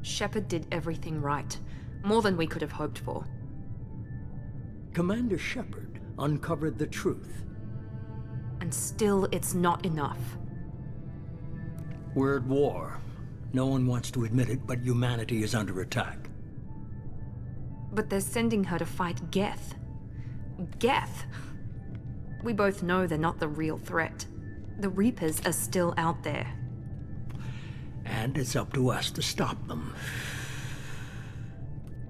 Shepard did everything right. More than we could have hoped for. Commander Shepard uncovered the truth. And still, it's not enough. We're at war. No one wants to admit it, but humanity is under attack. But they're sending her to fight Geth. Geth! We both know they're not the real threat. The Reapers are still out there. And it's up to us to stop them.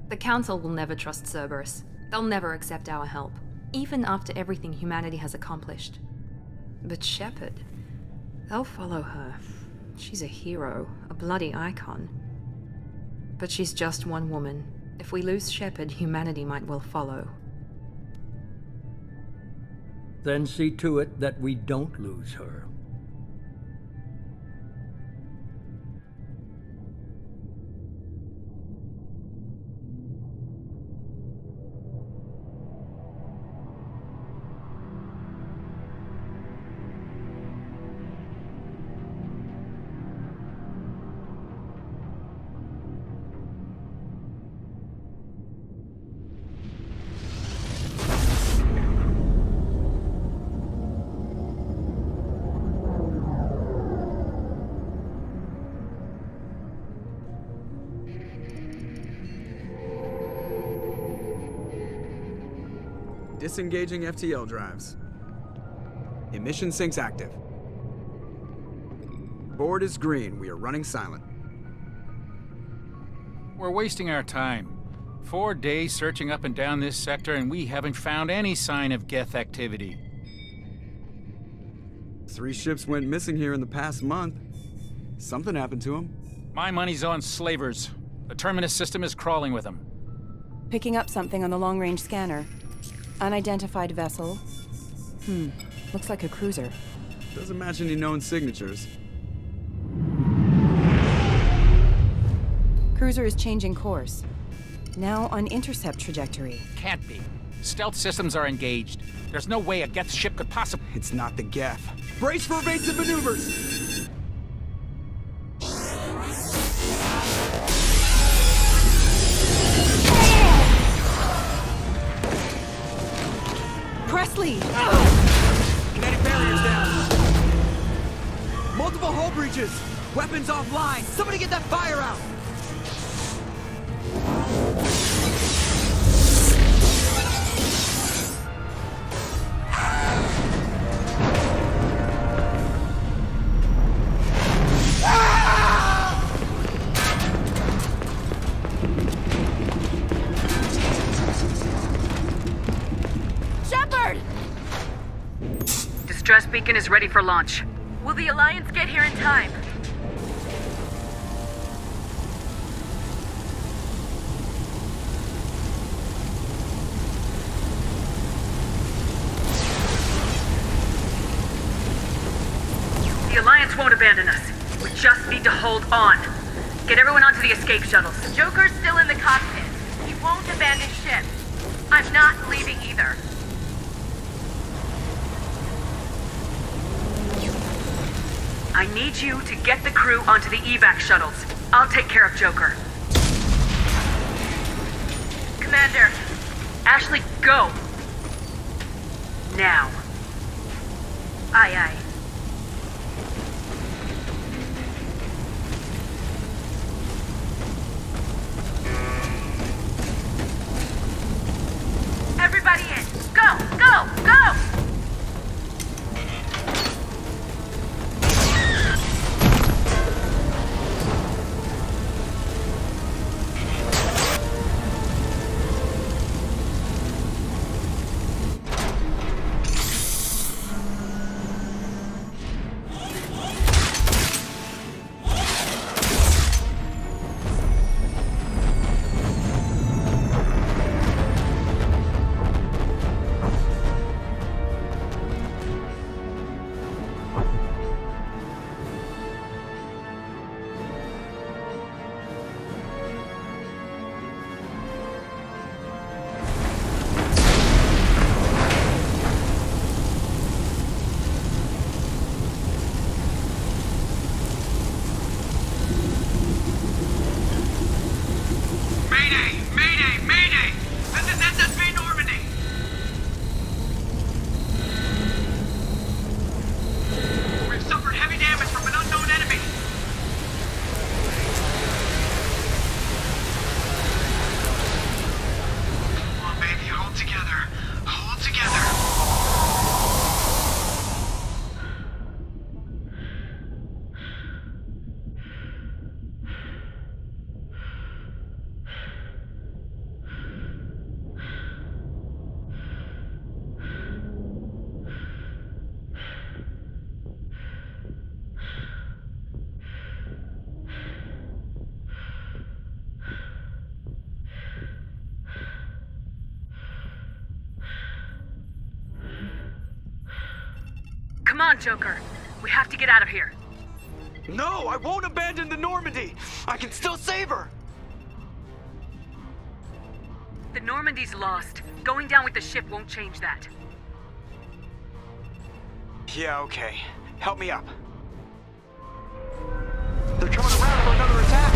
The Council will never trust Cerberus. They'll never accept our help, even after everything humanity has accomplished. But Shepard, they'll follow her. She's a hero, a bloody icon. But she's just one woman. If we lose Shepard, humanity might well follow. Then see to it that we don't lose her. Disengaging FTL drives. Emission sinks active. Board is green. We are running silent. We're wasting our time. 4 days searching up and down this sector, and we haven't found any sign of Geth activity. 3 ships went missing here in the past month. Something happened to them. My money's on slavers. The Terminus system is crawling with them. Picking up something on the long-range scanner. Unidentified vessel. Looks like a cruiser. Doesn't match any known signatures. Cruiser is changing course. Now on intercept trajectory. Can't be. Stealth systems are engaged. There's no way a Geth ship could possibly... It's not the Geth. Brace for evasive maneuvers! Presley! Kinetic barriers down. Multiple hull breaches. Weapons offline. Somebody get that fire out. Distress beacon is ready for launch. Will the Alliance get here in time? The Alliance won't abandon us. We just need to hold on. Get everyone onto the escape shuttles. Joker's still in the cockpit. He won't abandon ship. I'm not leaving either. I need you to get the crew onto the evac shuttles. I'll take care of Joker. Commander. Ashley, go! Now. Aye, aye. Everybody in! Go! Go! Go! Come on, Joker. We have to get out of here. No, I won't abandon the Normandy! I can still save her! The Normandy's lost. Going down with the ship won't change that. Yeah, okay. Help me up. They're coming around for another attack!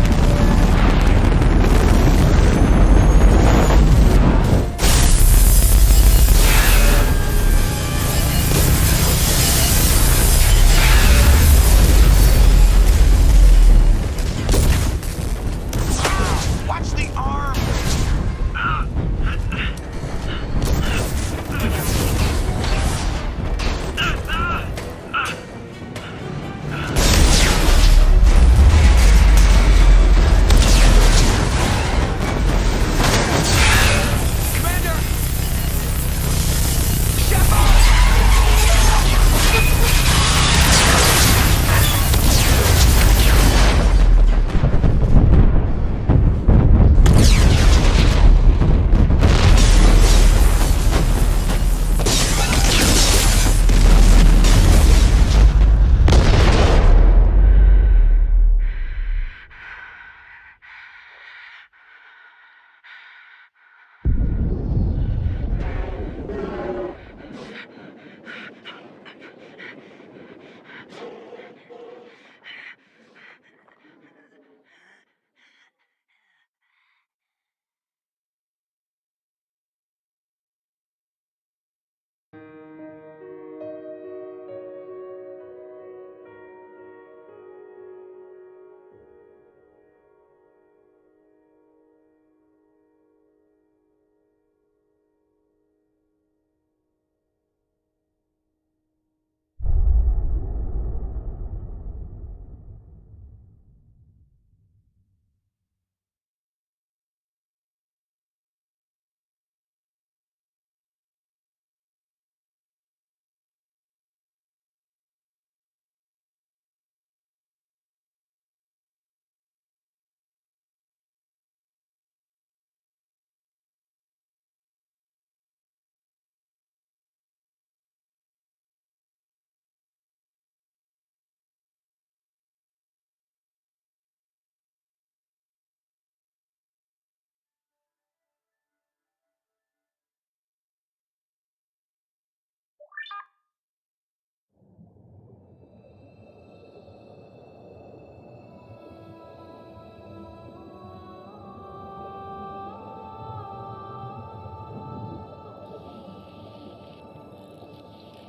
Watch the arm!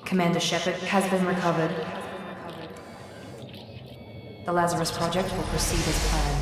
Commander Shepard has been recovered. The Lazarus Project will proceed as planned.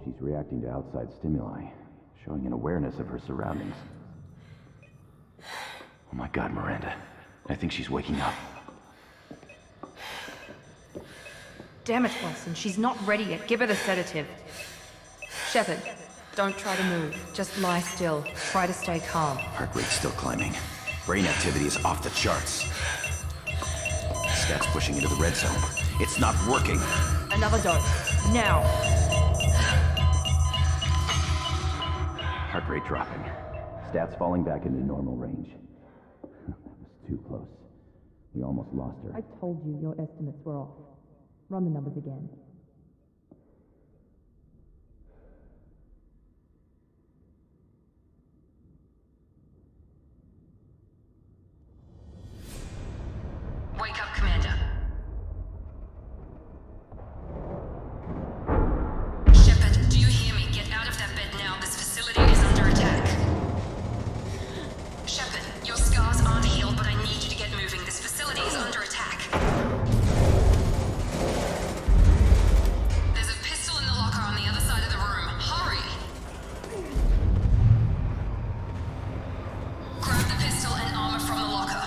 She's reacting to outside stimuli, showing an awareness of her surroundings. Oh my God, Miranda. I think she's waking up. Damn it, Wilson. She's not ready yet. Give her the sedative. Shepard, Don't try to move. Just lie still. Try to stay calm. Heart rate's still climbing. Brain activity is off the charts. Stats pushing into the red zone. It's not working. Another dose. Now. Heart rate dropping. Stats falling back into normal range. That was too close. We almost lost her. I told you your estimates were off. Run the numbers again. Wake up, Commander. Shepard, do you hear me? Get out of that bed now. This facility is under attack. Shepard, your scars aren't healed, but I need you to get moving. This facility is under attack. There's a pistol in the locker on the other side of the room. Hurry! Grab the pistol and armor from the locker.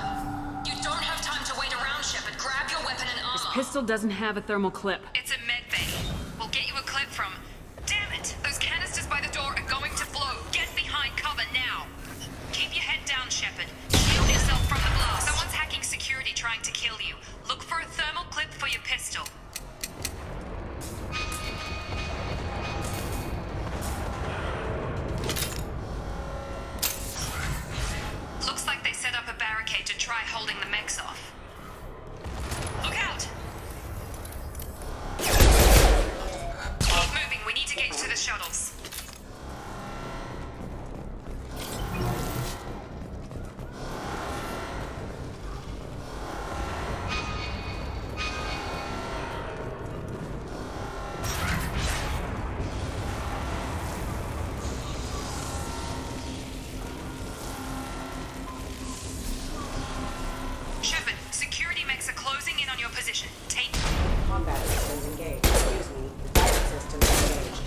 You don't have time to wait around, Shepard. Grab your weapon and armor. Pistol doesn't have a thermal clip. It's a med bay. We'll get you a clip from... Damn it! Those canisters by the door are going to blow. Get behind cover now. Keep your head down, Shepard. Shield yourself from the blast. Someone's hacking security trying to kill you. Look for a thermal clip for your pistol. Looks like they set up a barricade to try holding the mechs off. Look out! Keep moving. We need to get to the shuttles. Shepard, security mechs are closing in on your position. Take... Combat systems engaged. Excuse me. Combat systems engaged.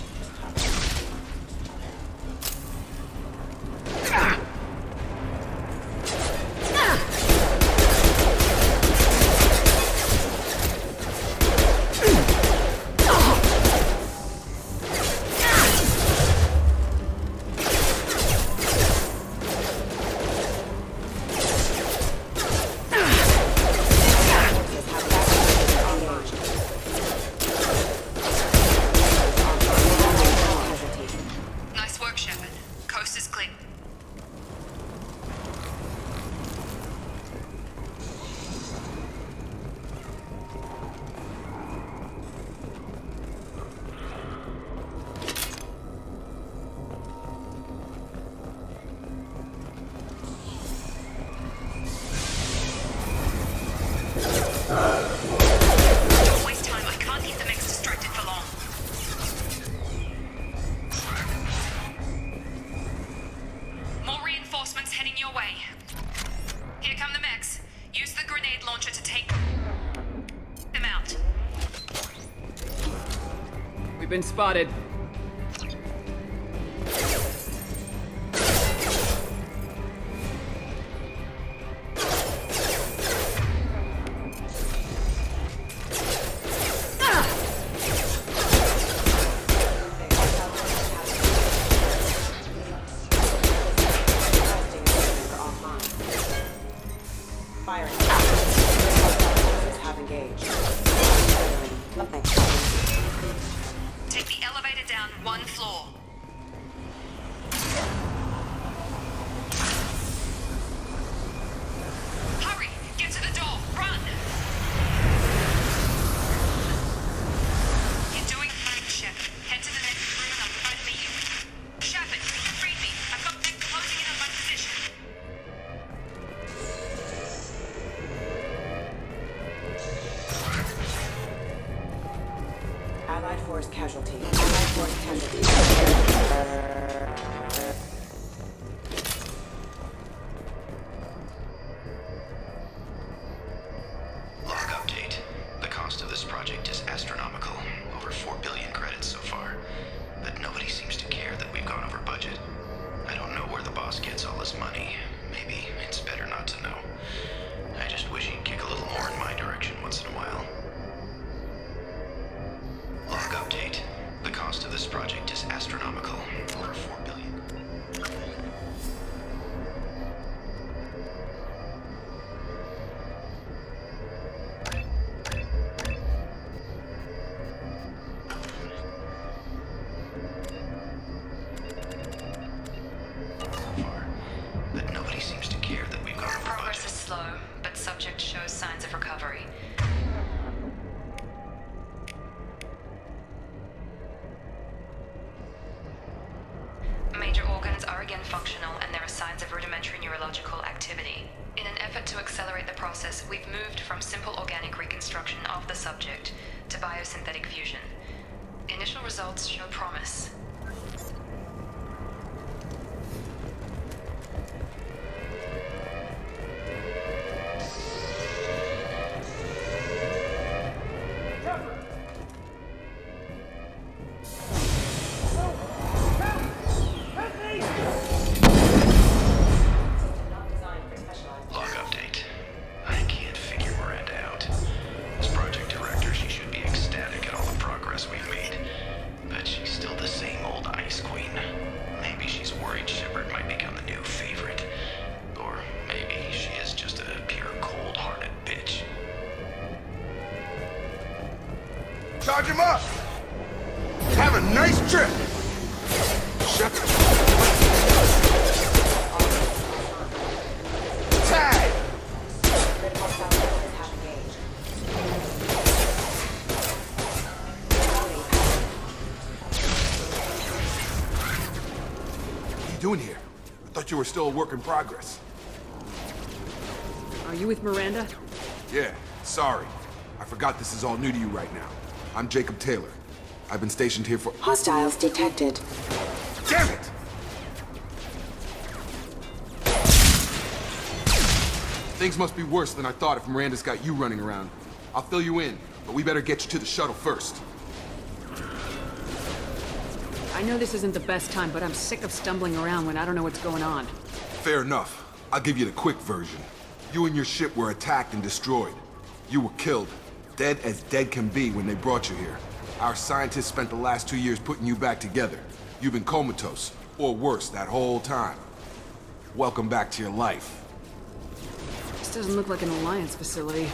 Nice work, Shepard. Coast is clear. Don't waste time. I can't keep the mechs distracted for long. More reinforcements heading your way. Here come the mechs. Use the grenade launcher to take them out. We've been spotted. Firing. Have engaged. Nothing. Take the elevator down one floor. Hurry! Get to the door! Run! You're doing fine, Shepard. Head to the next room and I'll try to meet you. Shepard, read me. I've got mechs closing in on my position. Allied force casualty. Allied force casualty. Log update. The cost of this project is astronomical. Over 4 billion credits so far. But nobody seems to care that we've gone over budget. I don't know where the boss gets all this money. Maybe it's better not to know. I just wish he'd kick a little more in my direction once in a while. Log update. The cost of this project is astronomical. moved from simple organic reconstruction of the subject to biosynthetic fusion. Initial results show promise. Log update. I can't figure Miranda out. As project director, she should be ecstatic at all the progress we've made. But she's still the same old Ice Queen. Maybe she's worried Shepard might become the new favorite. Or maybe she is just a pure cold-hearted bitch. Charge him up! Have a nice trip! Shut the... Tag! What are you doing here? I thought you were still a work in progress. Are you with Miranda? Yeah, sorry. I forgot this is all new to you right now. I'm Jacob Taylor. I've been stationed here for... Hostiles detected. Damn it! Things must be worse than I thought if Miranda's got you running around. I'll fill you in, but we better get you to the shuttle first. I know this isn't the best time, but I'm sick of stumbling around when I don't know what's going on. Fair enough. I'll give you the quick version. You and your ship were attacked and destroyed. You were killed. Dead as dead can be when they brought you here. Our scientists spent the last 2 years putting you back together. You've been comatose, or worse, that whole time. Welcome back to your life. This doesn't look like an Alliance facility.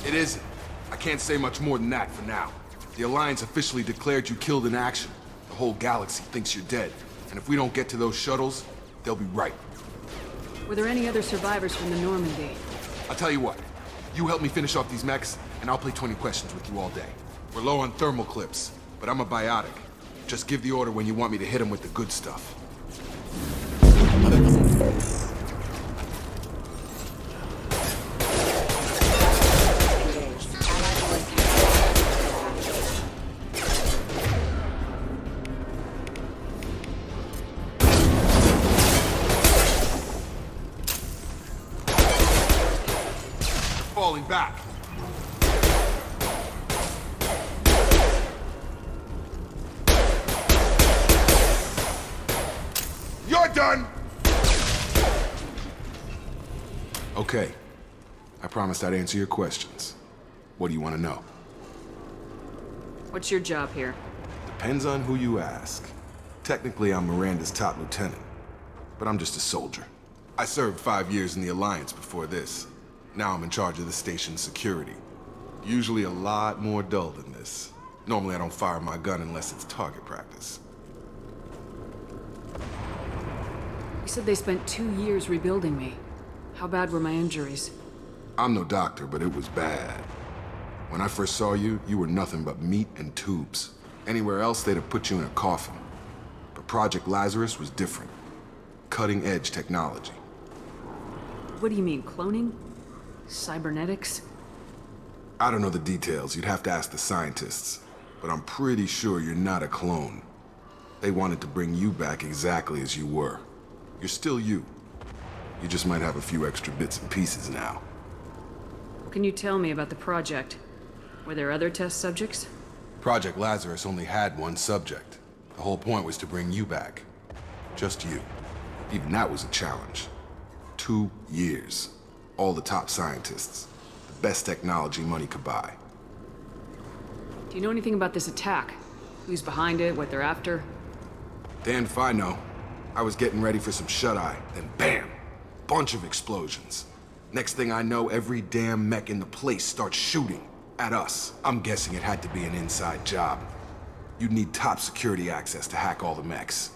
It isn't. I can't say much more than that for now. The Alliance officially declared you killed in action. The whole galaxy thinks you're dead. And if we don't get to those shuttles, they'll be right. Were there any other survivors from the Normandy? I'll tell you what. You help me finish off these mechs, and I'll play 20 questions with you all day. We're low on thermal clips, but I'm a biotic. Just give the order when you want me to hit them with the good stuff. Falling back. You're done! Okay. I promised I'd answer your questions. What do you want to know? What's your job here? Depends on who you ask. Technically, I'm Miranda's top lieutenant, but I'm just a soldier. I served 5 years in the Alliance before this. Now I'm in charge of the station's security. Usually a lot more dull than this. Normally I don't fire my gun unless it's target practice. You said they spent 2 years rebuilding me. How bad were my injuries? I'm no doctor, but it was bad. When I first saw you, you were nothing but meat and tubes. Anywhere else, they'd have put you in a coffin. But Project Lazarus was different. Cutting-edge technology. What do you mean, cloning? Cybernetics? I don't know the details. You'd have to ask the scientists. But I'm pretty sure you're not a clone. They wanted to bring you back exactly as you were. You're still you. You just might have a few extra bits and pieces now. What can you tell me about the project? Were there other test subjects? Project Lazarus only had one subject. The whole point was to bring you back. Just you. Even that was a challenge. 2 years. All the top scientists. The best technology money could buy. Do you know anything about this attack? Who's behind it, what they're after? Damned if I know. I was getting ready for some shut-eye, then bam! Bunch of explosions. Next thing I know, every damn mech in the place starts shooting at us. I'm guessing it had to be an inside job. You'd need top security access to hack all the mechs.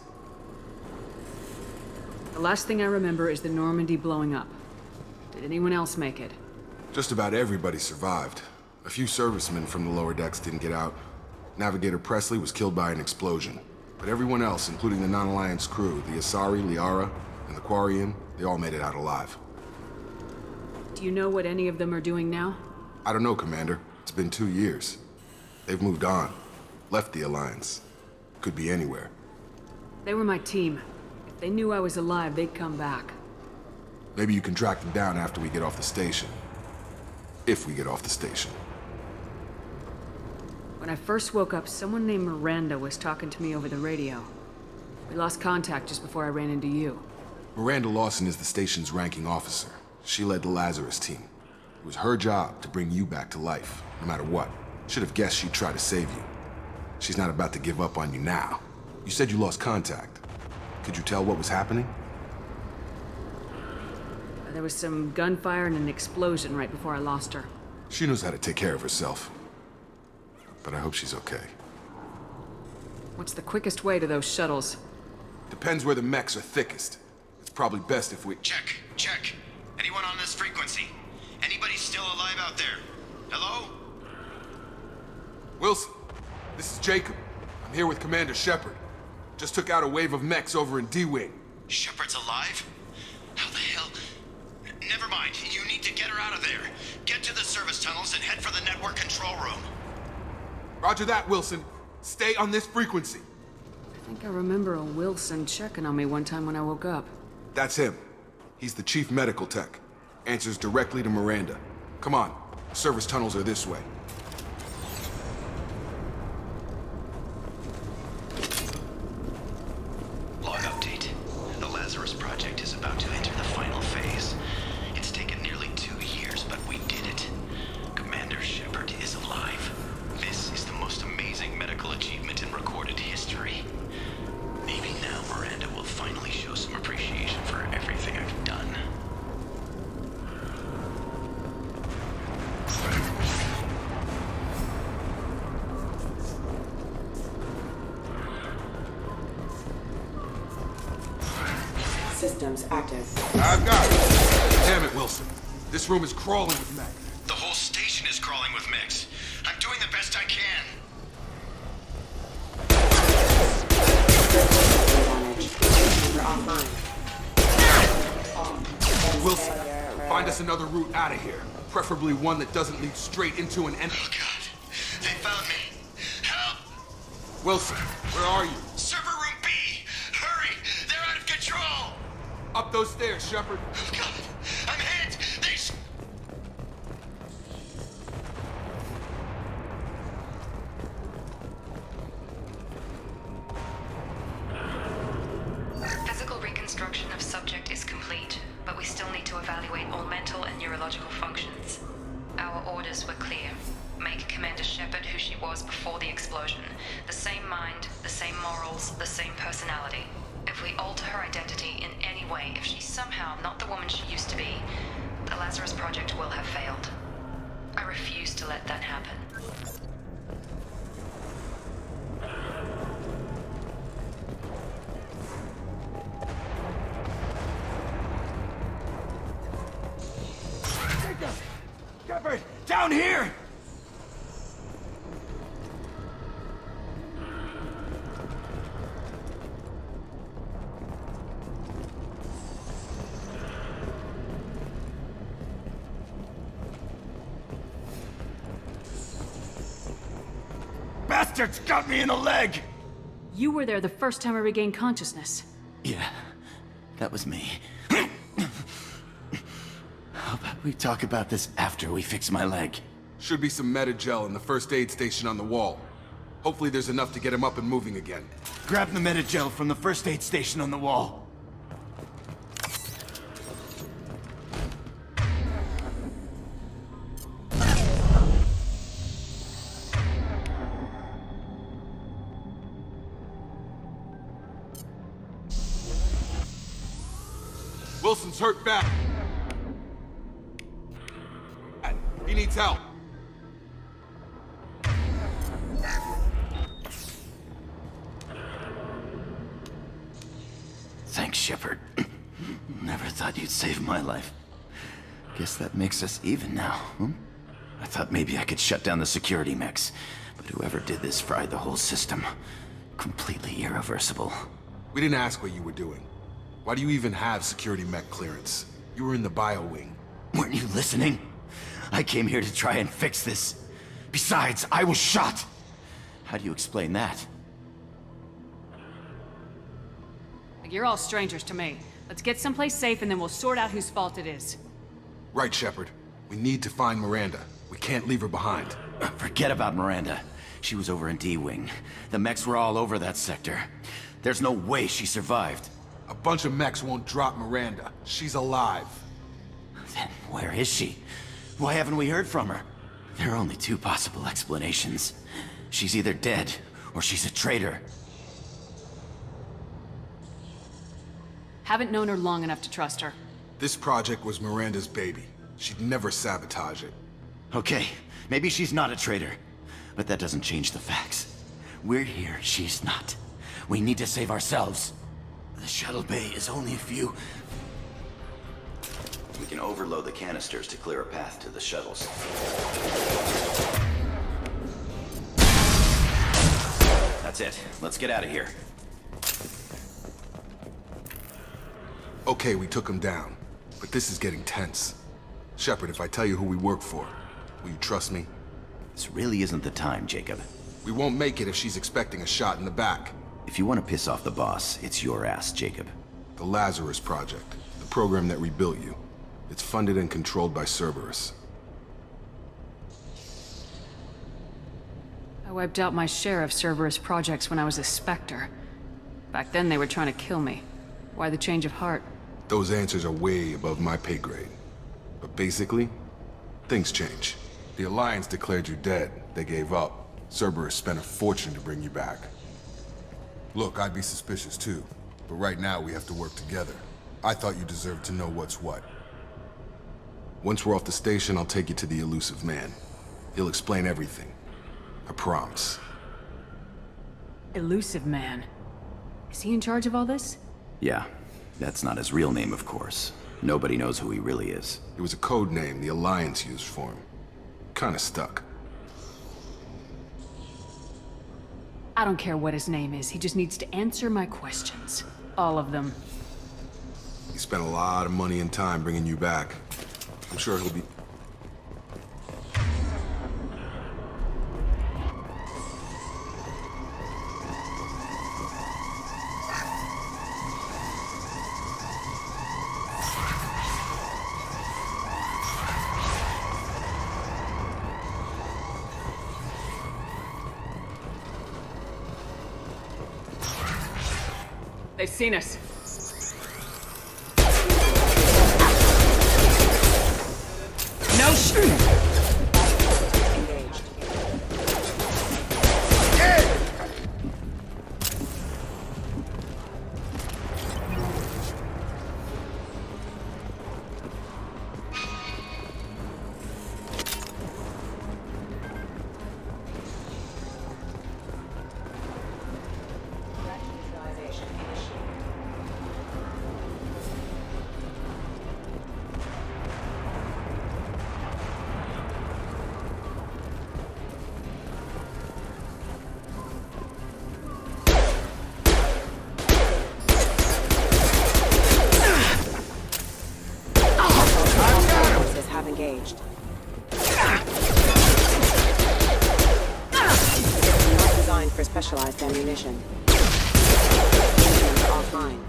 The last thing I remember is the Normandy blowing up. Did anyone else make it? Just about everybody survived. A few servicemen from the lower decks didn't get out. Navigator Presley was killed by an explosion. But everyone else, including the non-Alliance crew, the Asari, Liara, and the Quarian, they all made it out alive. Do you know what any of them are doing now? I don't know, Commander. It's been 2 years. They've moved on. Left the Alliance. Could be anywhere. They were my team. If they knew I was alive, they'd come back. Maybe you can track them down after we get off the station. If we get off the station. When I first woke up, someone named Miranda was talking to me over the radio. We lost contact just before I ran into you. Miranda Lawson is the station's ranking officer. She led the Lazarus team. It was her job to bring you back to life, no matter what. Should have guessed she'd try to save you. She's not about to give up on you now. You said you lost contact. Could you tell what was happening? There was some gunfire and an explosion right before I lost her. She knows how to take care of herself. But I hope she's okay. What's the quickest way to those shuttles? Depends where the mechs are thickest. It's probably best if we... Check, check. Anyone on this frequency? Anybody still alive out there? Hello? Wilson, this is Jacob. I'm here with Commander Shepard. Just took out a wave of mechs over in D-Wing. Shepard's alive? How the hell? Never mind. You need to get her out of there. Get to the service tunnels and head for the network control room. Roger that, Wilson. Stay on this frequency. I think I remember a Wilson checking on me one time when I woke up. That's him. He's the chief medical tech. Answers directly to Miranda. Come on. Service tunnels are this way. Log update. The Lazarus Project is about to enter the final phase. It's taken nearly 2 years, but we did it. Commander Shepard is alive. This is the most amazing medical achievement in recorded history. Maybe now Miranda will finally show some appreciation for everything I've done. Systems active. I've got it. Damn it, Wilson. This room is crawling with mech. The whole station is crawling with mechs. I'm doing the best I can. Wilson, find us another route out of here. Preferably one that doesn't lead straight into an enemy. Oh God, they found me. Help! Wilson, where are you? Server room B! Hurry! They're out of control! Up those stairs, Shepard. Oh God, I'm hit! Physical reconstruction of subject is complete, but we still need to evaluate all mental and neurological functions. Our orders were clear. Make Commander Shepard who she was before the explosion. The same mind, the same morals, the same personality. If we alter her identity in any way, if she's somehow not the woman she used to be, the Lazarus Project will have failed. I refuse to let that happen. Shepard, down here! Bastards got me in the leg! You were there the first time I regained consciousness. Yeah, that was me. How about we talk about this after we fix my leg? Should be some Medi-gel in the first aid station on the wall. Hopefully there's enough to get him up and moving again. Grab the Medi-gel from the first aid station on the wall. Wilson's hurt bad. He needs help. Thanks, Shepard. Never thought you'd save my life. Guess that makes us even now, hmm? I thought maybe I could shut down the security mechs, but whoever did this fried the whole system. Completely irreversible. We didn't ask what you were doing. Why do you even have security mech clearance? You were in the bio wing. Weren't you listening? I came here to try and fix this. Besides, I was shot. How do you explain that? Like, you're all strangers to me. Let's get someplace safe and then we'll sort out whose fault it is. Right, Shepard. We need to find Miranda. We can't leave her behind. Forget about Miranda. She was over in D-Wing. The mechs were all over that sector. There's no way she survived. A bunch of mechs won't drop Miranda. She's alive. Then where is she? Why haven't we heard from her? There are only two possible explanations. She's either dead, or she's a traitor. Haven't known her long enough to trust her. This project was Miranda's baby. She'd never sabotage it. Okay, maybe she's not a traitor. But that doesn't change the facts. We're here, she's not. We need to save ourselves. The shuttle bay is only a few... We can overload the canisters to clear a path to the shuttles. That's it. Let's get out of here. Okay, we took him down. But this is getting tense. Shepard, if I tell you who we work for, will you trust me? This really isn't the time, Jacob. We won't make it if she's expecting a shot in the back. If you want to piss off the boss, it's your ass, Jacob. The Lazarus Project, the program that rebuilt you. It's funded and controlled by Cerberus. I wiped out my share of Cerberus projects when I was a Spectre. Back then they were trying to kill me. Why the change of heart? Those answers are way above my pay grade. But basically, things change. The Alliance declared you dead. They gave up. Cerberus spent a fortune to bring you back. Look, I'd be suspicious too. But right now we have to work together. I thought you deserved to know what's what. Once we're off the station, I'll take you to the Elusive Man. He'll explain everything. I promise. Elusive Man. Is he in charge of all this? Yeah, that's not his real name, of course. Nobody knows who he really is. It was a code name the Alliance used for him. Kinda stuck. I don't care what his name is. He just needs to answer my questions. All of them. He spent a lot of money and time bringing you back. I'm sure he'll be... They've seen us. No shooting! Engaged. Neutralization initiated. Forces have engaged. Not designed for specialized ammunition. Engines offline.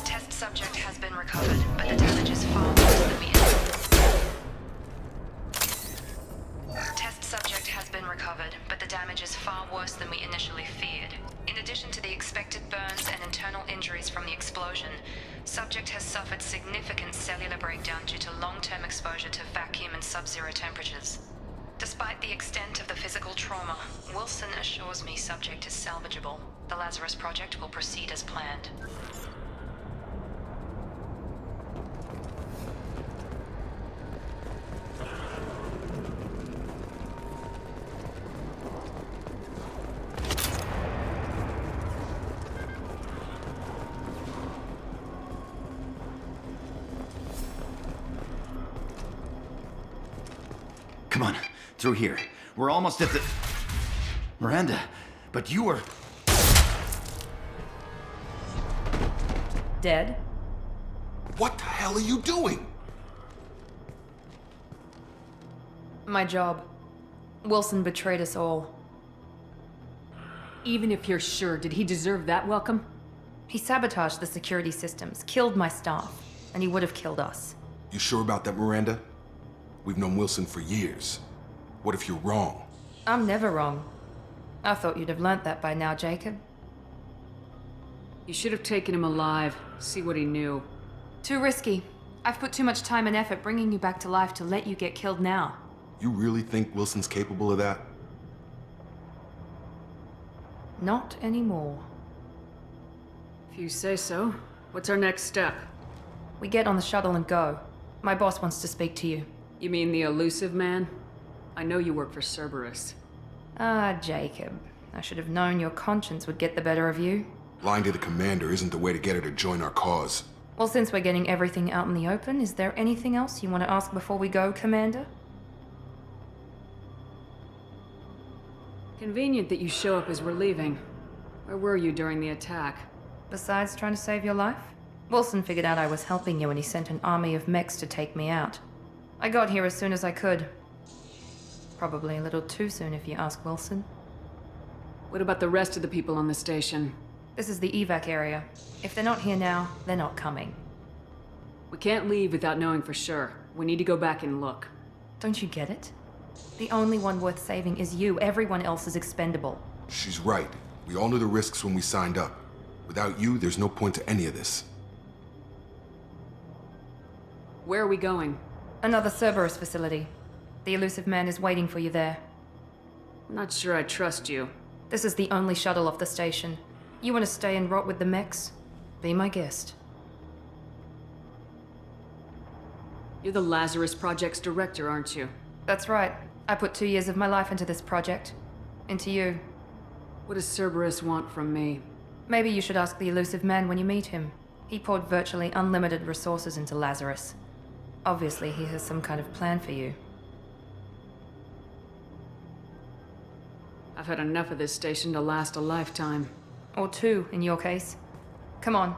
Test subject has been recovered, but the damage is far worse than we Test subject has been recovered, but the damage is far worse than we initially feared. In addition to the expected burns and internal injuries from the explosion, subject has suffered significant cellular breakdown due to long-term exposure to vacuum and sub-zero temperatures. Despite the extent of the physical trauma, Wilson assures me subject is salvageable. The Lazarus Project will proceed as planned. Come on, through here. We're almost at the... Miranda, but you were... Dead? What the hell are you doing? My job. Wilson betrayed us all. Even if you're sure, did he deserve that welcome? He sabotaged the security systems, killed my staff, and he would have killed us. You sure about that, Miranda? We've known Wilson for years. What if you're wrong? I'm never wrong. I thought you'd have learnt that by now, Jacob. You should have taken him alive, see what he knew. Too risky. I've put too much time and effort bringing you back to life to let you get killed now. You really think Wilson's capable of that? Not anymore. If you say so. What's our next step? We get on the shuttle and go. My boss wants to speak to you. You mean the elusive man? I know you work for Cerberus. Ah, Jacob. I should have known your conscience would get the better of you. Lying to the commander isn't the way to get her to join our cause. Well, since we're getting everything out in the open, is there anything else you want to ask before we go, Commander? Convenient that you show up as we're leaving. Where were you during the attack? Besides trying to save your life? Wilson figured out I was helping you and he sent an army of mechs to take me out. I got here as soon as I could. Probably a little too soon if you ask Wilson. What about the rest of the people on the station? This is the evac area. If they're not here now, they're not coming. We can't leave without knowing for sure. We need to go back and look. Don't you get it? The only one worth saving is you. Everyone else is expendable. She's right. We all knew the risks when we signed up. Without you, there's no point to any of this. Where are we going? Another Cerberus facility. The elusive man is waiting for you there. I'm not sure I trust you. This is the only shuttle off the station. You want to stay and rot with the mechs? Be my guest. You're the Lazarus Project's director, aren't you? That's right. I put 2 years of my life into this project. Into you. What does Cerberus want from me? Maybe you should ask the elusive man when you meet him. He poured virtually unlimited resources into Lazarus. Obviously, he has some kind of plan for you. I've had enough of this station to last a lifetime. Or 2, in your case. Come on.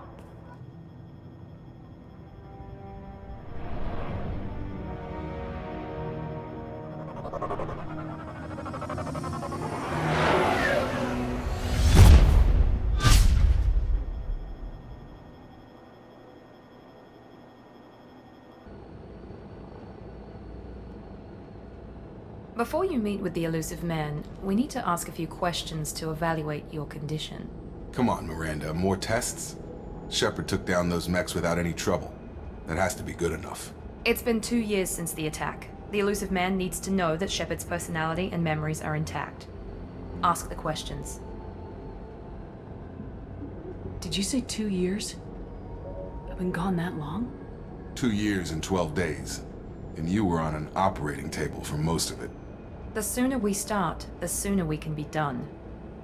Before you meet with the elusive man, we need to ask a few questions to evaluate your condition. Come on, Miranda, more tests? Shepard took down those mechs without any trouble. That has to be good enough. It's been 2 years since the attack. The elusive man needs to know that Shepard's personality and memories are intact. Ask the questions. Did you say 2 years? I've been gone that long? 2 years and 12 days. And you were on an operating table for most of it. The sooner we start, the sooner we can be done.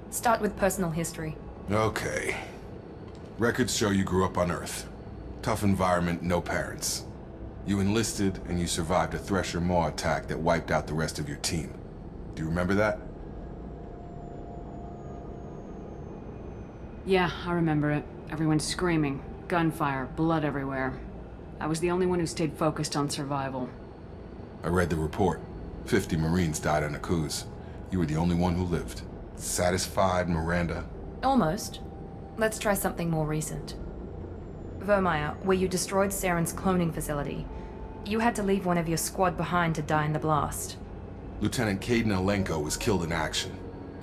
Start with personal history. Okay. Records show you grew up on Earth. Tough environment, no parents. You enlisted, and you survived a Thresher Maw attack that wiped out the rest of your team. Do you remember that? Yeah, I remember it. Everyone screaming, gunfire, blood everywhere. I was the only one who stayed focused on survival. I read the report. 50 Marines died on Akuz. You were the only one who lived. Satisfied, Miranda? Almost. Let's try something more recent. Vermeer, where you destroyed Saren's cloning facility. You had to leave one of your squad behind to die in the blast. Lieutenant Kaidan Alenko was killed in action.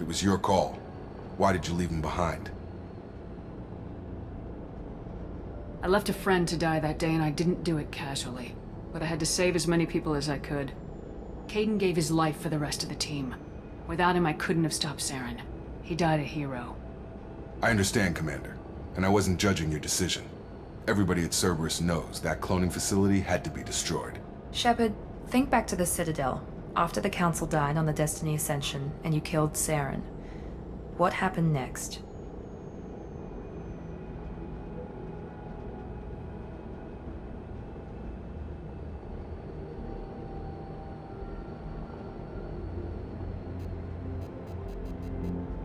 It was your call. Why did you leave him behind? I left a friend to die that day and I didn't do it casually. But I had to save as many people as I could. Kaidan gave his life for the rest of the team. Without him, I couldn't have stopped Saren. He died a hero. I understand, Commander. And I wasn't judging your decision. Everybody at Cerberus knows that cloning facility had to be destroyed. Shepard, think back to the Citadel, after the Council died on the Destiny Ascension and you killed Saren. What happened next?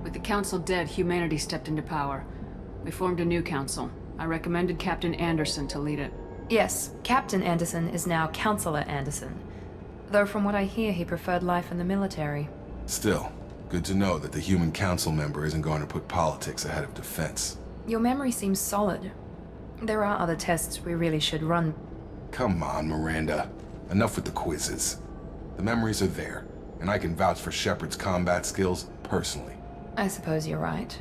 With the Council dead, humanity stepped into power. We formed a new council. I recommended Captain Anderson to lead it. Yes, Captain Anderson is now Counselor Anderson. Though from what I hear, he preferred life in the military. Still, good to know that the human council member isn't going to put politics ahead of defense. Your memory seems solid. There are other tests we really should run. Come on, Miranda. Enough with the quizzes. The memories are there, and I can vouch for Shepard's combat skills personally. I suppose you're right.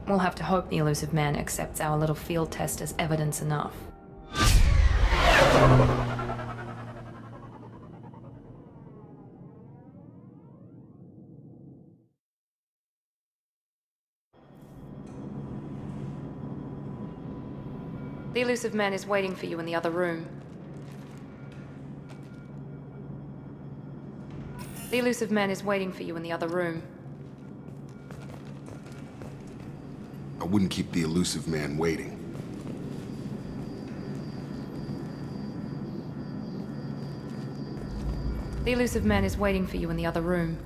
We'll have to hope the Elusive Man accepts our little field test as evidence enough. The Elusive Man is waiting for you in the other room. The Elusive Man is waiting for you in the other room. I wouldn't keep the Elusive Man waiting. The Elusive Man is waiting for you in the other room.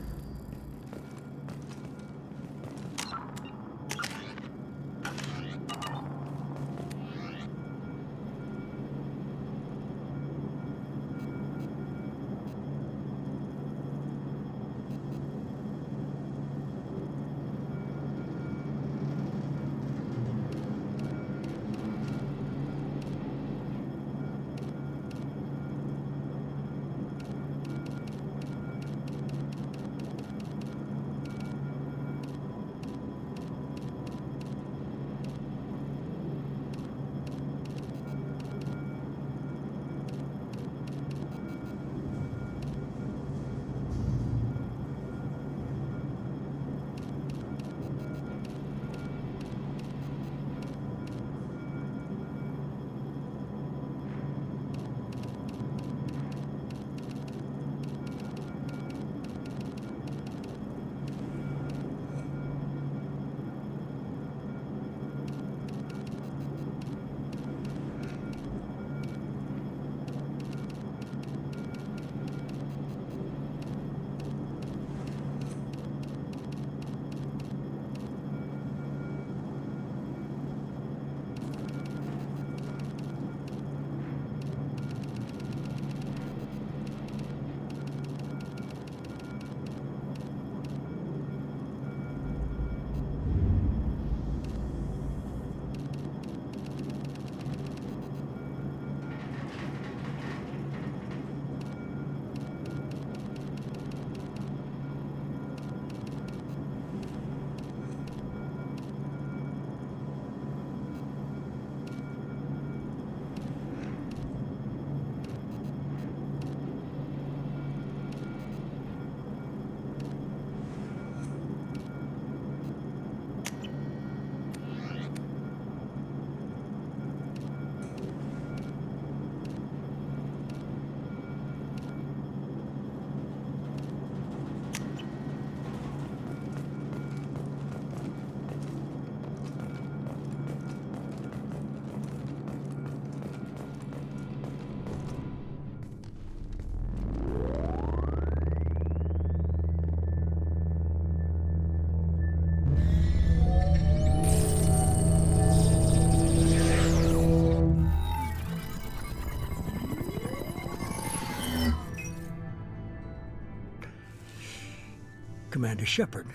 Commander Shepard.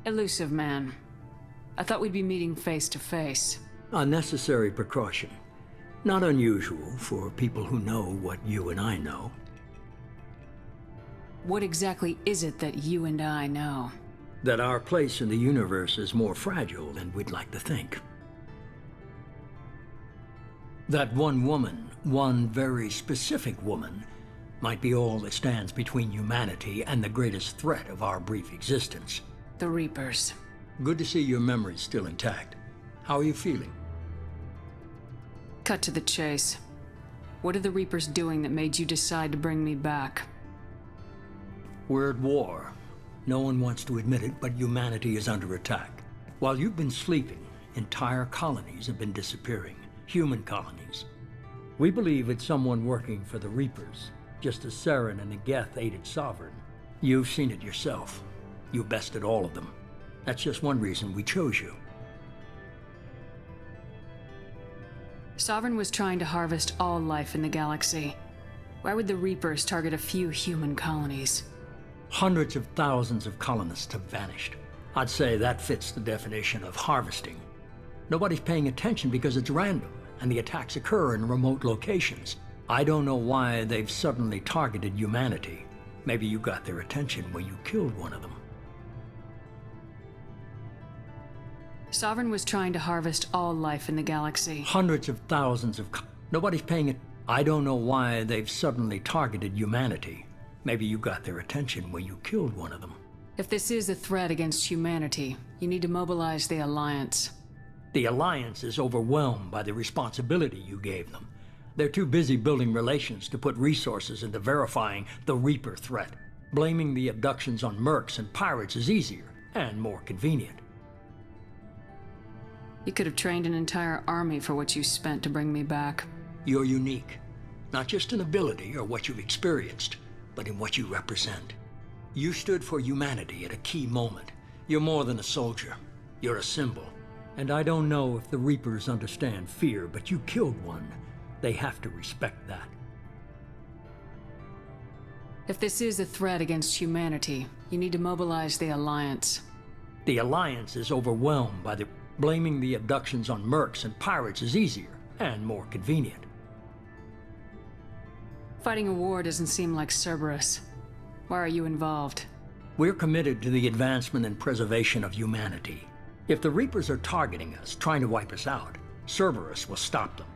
Elusive Man. I thought we'd be meeting face to face. A necessary precaution. Not unusual for people who know what you and I know. What exactly is it that you and I know? That our place in the universe is more fragile than we'd like to think. That one woman, one very specific woman, Might be all that stands between humanity and the greatest threat of our brief existence. The Reapers. Good to see your memory's still intact. How are you feeling? Cut to the chase. What are the Reapers doing that made you decide to bring me back? We're at war. No one wants to admit it, but humanity is under attack. While you've been sleeping, entire colonies have been disappearing. Human colonies. We believe it's someone working for the Reapers, just as Saren and the Geth aided Sovereign. You've seen it yourself. You bested all of them. That's just one reason we chose you. Sovereign was trying to harvest all life in the galaxy. Why would the Reapers target a few human colonies? Hundreds of thousands of colonists have vanished. I'd say that fits the definition of harvesting. Nobody's paying attention because it's random, and the attacks occur in remote locations. I don't know why they've suddenly targeted humanity. Maybe you got their attention when you killed one of them. Sovereign was trying to harvest all life in the galaxy. Hundreds of thousands of... Nobody's paying it. I don't know why they've suddenly targeted humanity. Maybe you got their attention when you killed one of them. If this is a threat against humanity, you need to mobilize the Alliance. The Alliance is overwhelmed by the responsibility you gave them. They're too busy building relations to put resources into verifying the Reaper threat. Blaming the abductions on mercs and pirates is easier and more convenient. You could have trained an entire army for what you spent to bring me back. You're unique. Not just in ability or what you've experienced, but in what you represent. You stood for humanity at a key moment. You're more than a soldier. You're a symbol. And I don't know if the Reapers understand fear, but you killed one. They have to respect that. If this is a threat against humanity, you need to mobilize the Alliance. The Alliance is overwhelmed by the... Blaming the abductions on mercs and pirates is easier and more convenient. Fighting a war doesn't seem like Cerberus. Why are you involved? We're committed to the advancement and preservation of humanity. If the Reapers are targeting us, trying to wipe us out, Cerberus will stop them.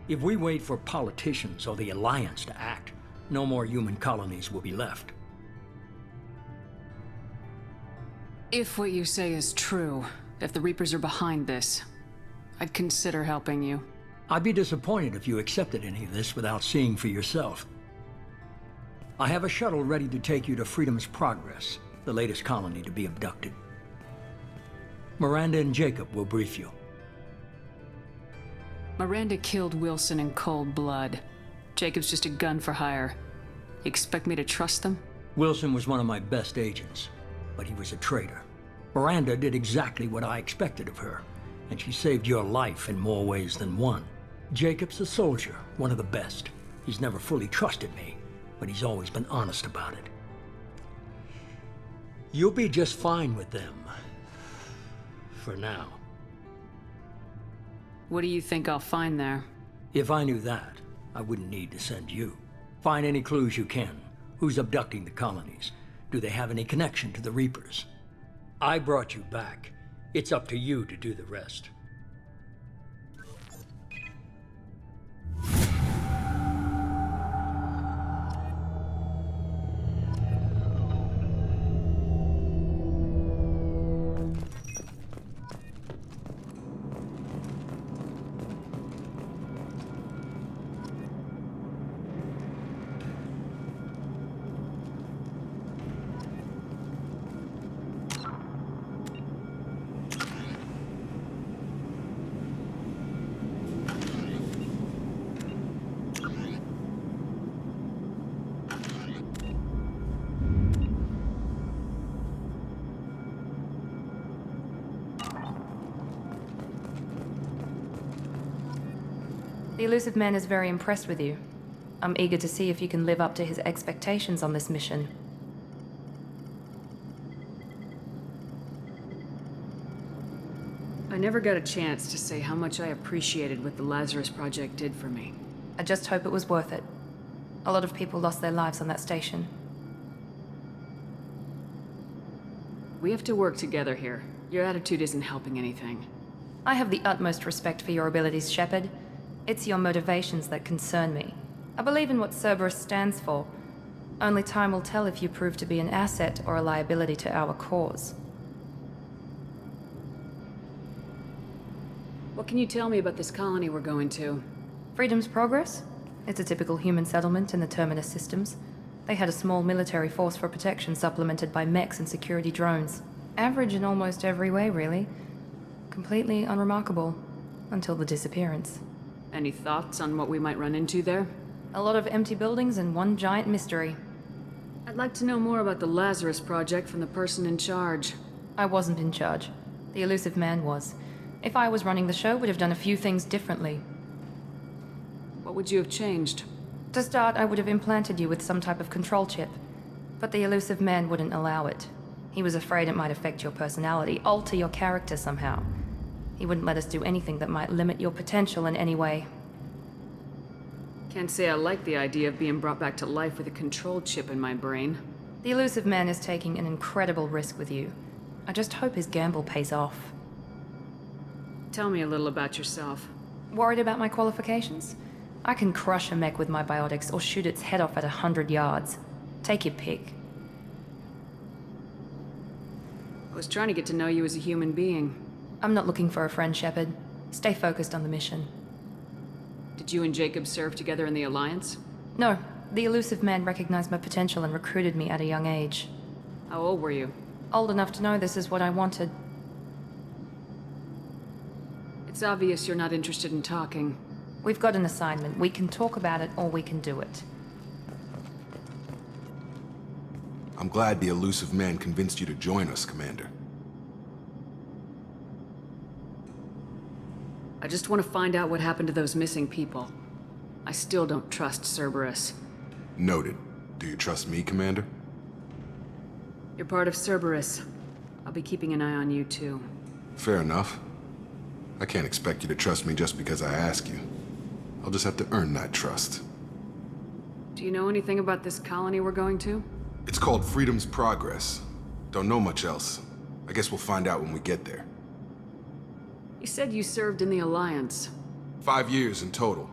If we wait for politicians or the Alliance to act, no more human colonies will be left. If what you say is true, if the Reapers are behind this, I'd consider helping you. I'd be disappointed if you accepted any of this without seeing for yourself. I have a shuttle ready to take you to Freedom's Progress, the latest colony to be abducted. Miranda and Jacob will brief you. Miranda killed Wilson in cold blood. Jacob's just a gun for hire. You expect me to trust them? Wilson was one of my best agents, but he was a traitor. Miranda did exactly what I expected of her, and she saved your life in more ways than one. Jacob's a soldier, one of the best. He's never fully trusted me, but he's always been honest about it. You'll be just fine with them. For now. What do you think I'll find there? If I knew that, I wouldn't need to send you. Find any clues you can. Who's abducting the colonies? Do they have any connection to the Reapers? I brought you back. It's up to you to do the rest. The Elusive Man is very impressed with you. I'm eager to see if you can live up to his expectations on this mission. I never got a chance to say how much I appreciated what the Lazarus Project did for me. I just hope it was worth it. A lot of people lost their lives on that station. We have to work together here. Your attitude isn't helping anything. I have the utmost respect for your abilities, Shepard. It's your motivations that concern me. I believe in what Cerberus stands for, Only time will tell if you prove to be an asset or a liability to our cause. What can you tell me about this colony we're going to? Freedom's Progress? It's a typical human settlement in the Terminus systems. They had a small military force for protection supplemented by mechs and security drones. Average in almost every way, really. Completely unremarkable. Until the disappearance. Any thoughts on what we might run into there? A lot of empty buildings and one giant mystery. I'd like to know more about the Lazarus Project from the person in charge. I wasn't in charge. The Elusive Man was. If I was running the show, would have done a few things differently. What would you have changed? To start, I would have implanted you with some type of control chip. But the Elusive Man wouldn't allow it. He was afraid it might affect your personality, alter your character somehow. He wouldn't let us do anything that might limit your potential in any way. Can't say I like the idea of being brought back to life with a control chip in my brain. The Elusive Man is taking an incredible risk with you. I just hope his gamble pays off. Tell me a little about yourself. Worried about my qualifications? I can crush a mech with my biotics or shoot its head off at 100 yards. Take your pick. I was trying to get to know you as a human being. I'm not looking for a friend, Shepard. Stay focused on the mission. Did you and Jacob serve together in the Alliance? No. The Elusive Man recognized my potential and recruited me at a young age. How old were you? Old enough to know this is what I wanted. It's obvious you're not interested in talking. We've got an assignment. We can talk about it or we can do it. I'm glad the Elusive Man convinced you to join us, Commander. I just want to find out what happened to those missing people. I still don't trust Cerberus. Noted. Do you trust me, Commander? You're part of Cerberus. I'll be keeping an eye on you, too. Fair enough. I can't expect you to trust me just because I ask you. I'll just have to earn that trust. Do you know anything about this colony we're going to? It's called Freedom's Progress. Don't know much else. I guess we'll find out when we get there. You said you served in the Alliance. 5 years in total.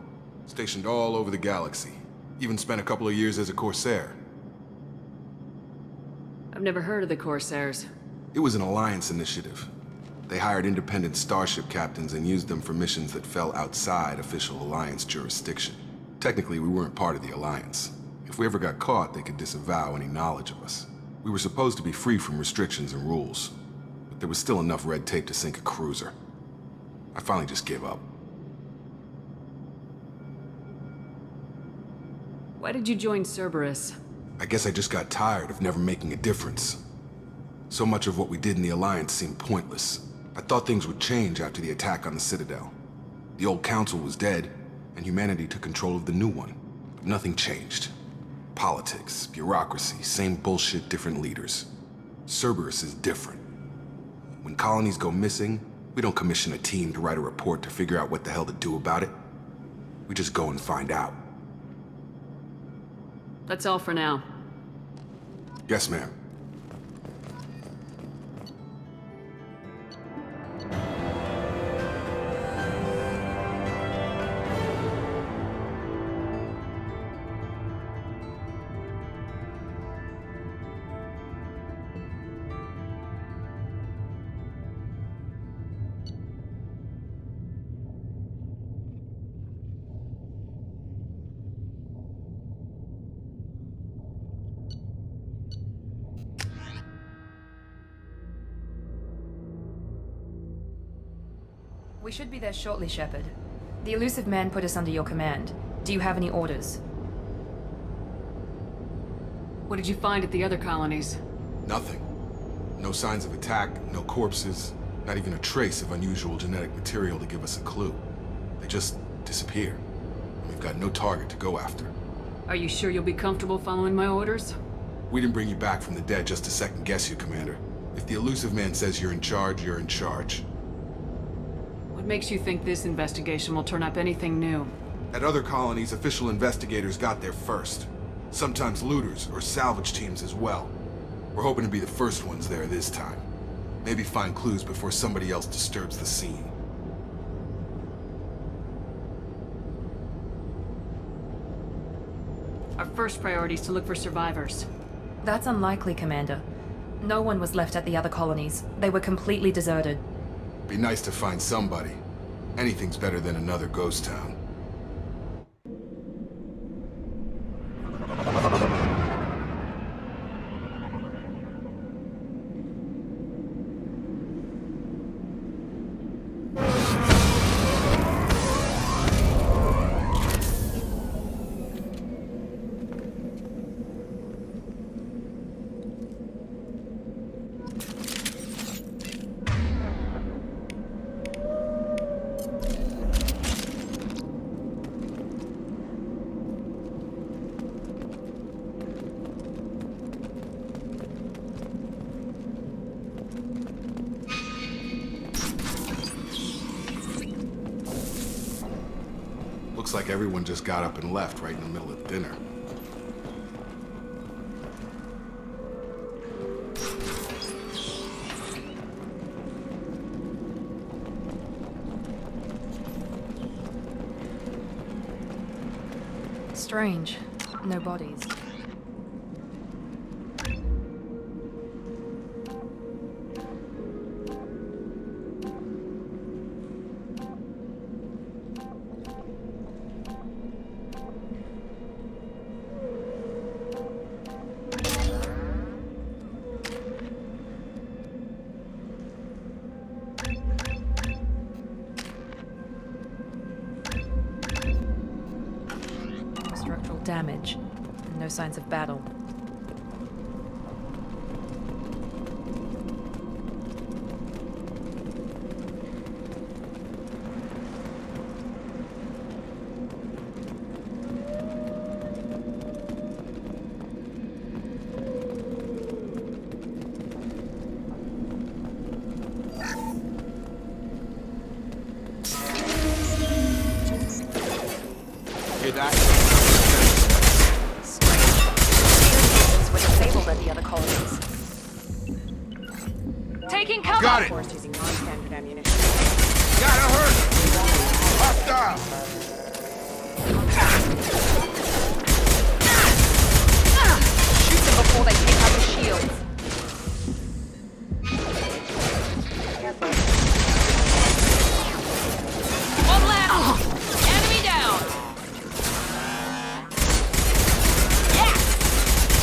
Stationed all over the galaxy. Even spent a couple of years as a Corsair. I've never heard of the Corsairs. It was an Alliance initiative. They hired independent starship captains and used them for missions that fell outside official Alliance jurisdiction. Technically, we weren't part of the Alliance. If we ever got caught, they could disavow any knowledge of us. We were supposed to be free from restrictions and rules, but there was still enough red tape to sink a cruiser. I finally just gave up. Why did you join Cerberus? I guess I just got tired of never making a difference. So much of what we did in the Alliance seemed pointless. I thought things would change after the attack on the Citadel. The old council was dead, and humanity took control of the new one. But nothing changed. Politics, bureaucracy, same bullshit, different leaders. Cerberus is different. When colonies go missing, we don't commission a team to write a report to figure out what the hell to do about it. We just go and find out. That's all for now. Yes, ma'am. We should be there shortly, Shepard. The Elusive Man put us under your command. Do you have any orders? What did you find at the other colonies? Nothing. No signs of attack, no corpses, not even a trace of unusual genetic material to give us a clue. They just disappear. We've got no target to go after. Are you sure you'll be comfortable following my orders? We didn't bring you back from the dead just to second guess you, Commander. If the Elusive Man says you're in charge, you're in charge. What makes you think this investigation will turn up anything new? At other colonies, official investigators got there first. Sometimes looters or salvage teams as well. We're hoping to be the first ones there this time. Maybe find clues before somebody else disturbs the scene. Our Our first priority is to look for survivors. That's unlikely, Commander. No one was left at the other colonies. They were completely deserted. Be nice to find somebody. Anything's better than another ghost town. Looks like everyone just got up and left right in the middle of dinner. Strange. No bodies. Structural damage. No signs of battle. Hear that? Were disabled at the other colonies. Taking cover! Got it! Force using non-standard ammunition. Gotta hurt! Hostile! Shoot them before they pick up the shields. One left! Enemy down! Yeah!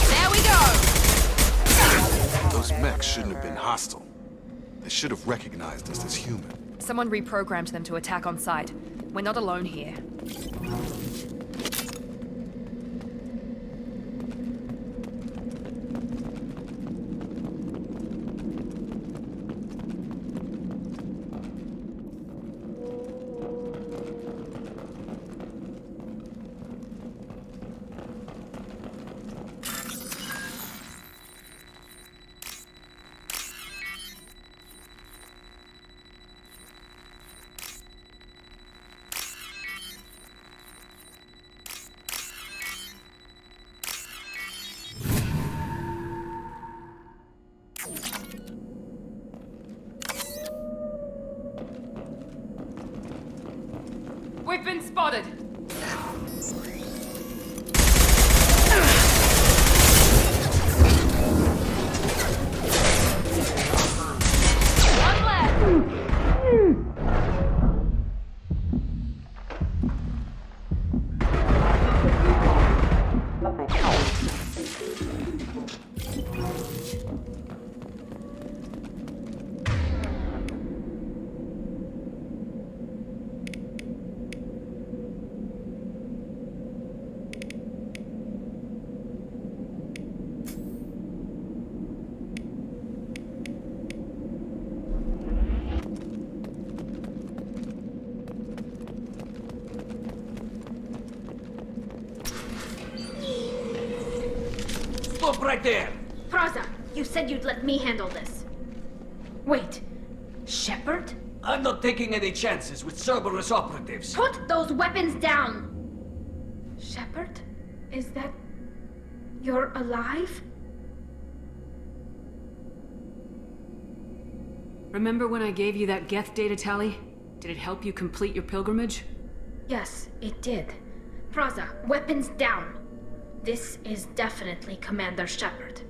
There we go! Those mechs shouldn't have been hostile. They should have recognized us as human. Someone reprogrammed them to attack on sight. We're not alone here. We've been spotted! One left! Stop right there! Praza, you said you'd let me handle this. Wait, Shepard? I'm not taking any chances with Cerberus operatives. Put those weapons down! Shepard? Is that... you're alive? Remember when I gave you that Geth data tally? Did it help you complete your pilgrimage? Yes, it did. Praza, weapons down. This is definitely Commander Shepard.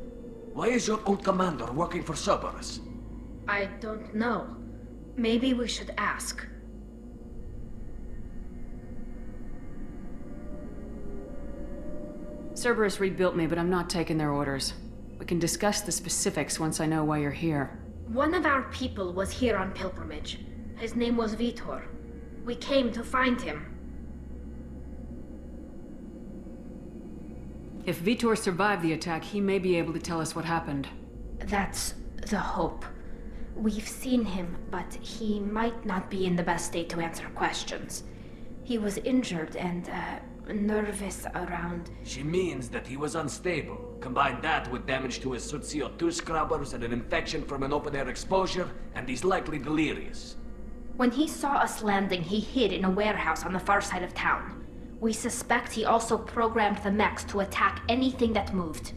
Why is your old commander working for Cerberus? I don't know. Maybe we should ask. Cerberus rebuilt me, but I'm not taking their orders. We can discuss the specifics once I know why you're here. One of our people was here on pilgrimage. His name was Vitor. We came to find him. If Vitor survived the attack, he may be able to tell us what happened. That's the hope. We've seen him, but he might not be in the best state to answer questions. He was injured and, nervous around... She means that he was unstable. Combine that with damage to his suit CO2 scrubbers and an infection from an open-air exposure, and he's likely delirious. When he saw us landing, he hid in a warehouse on the far side of town. We suspect he also programmed the mechs to attack anything that moved.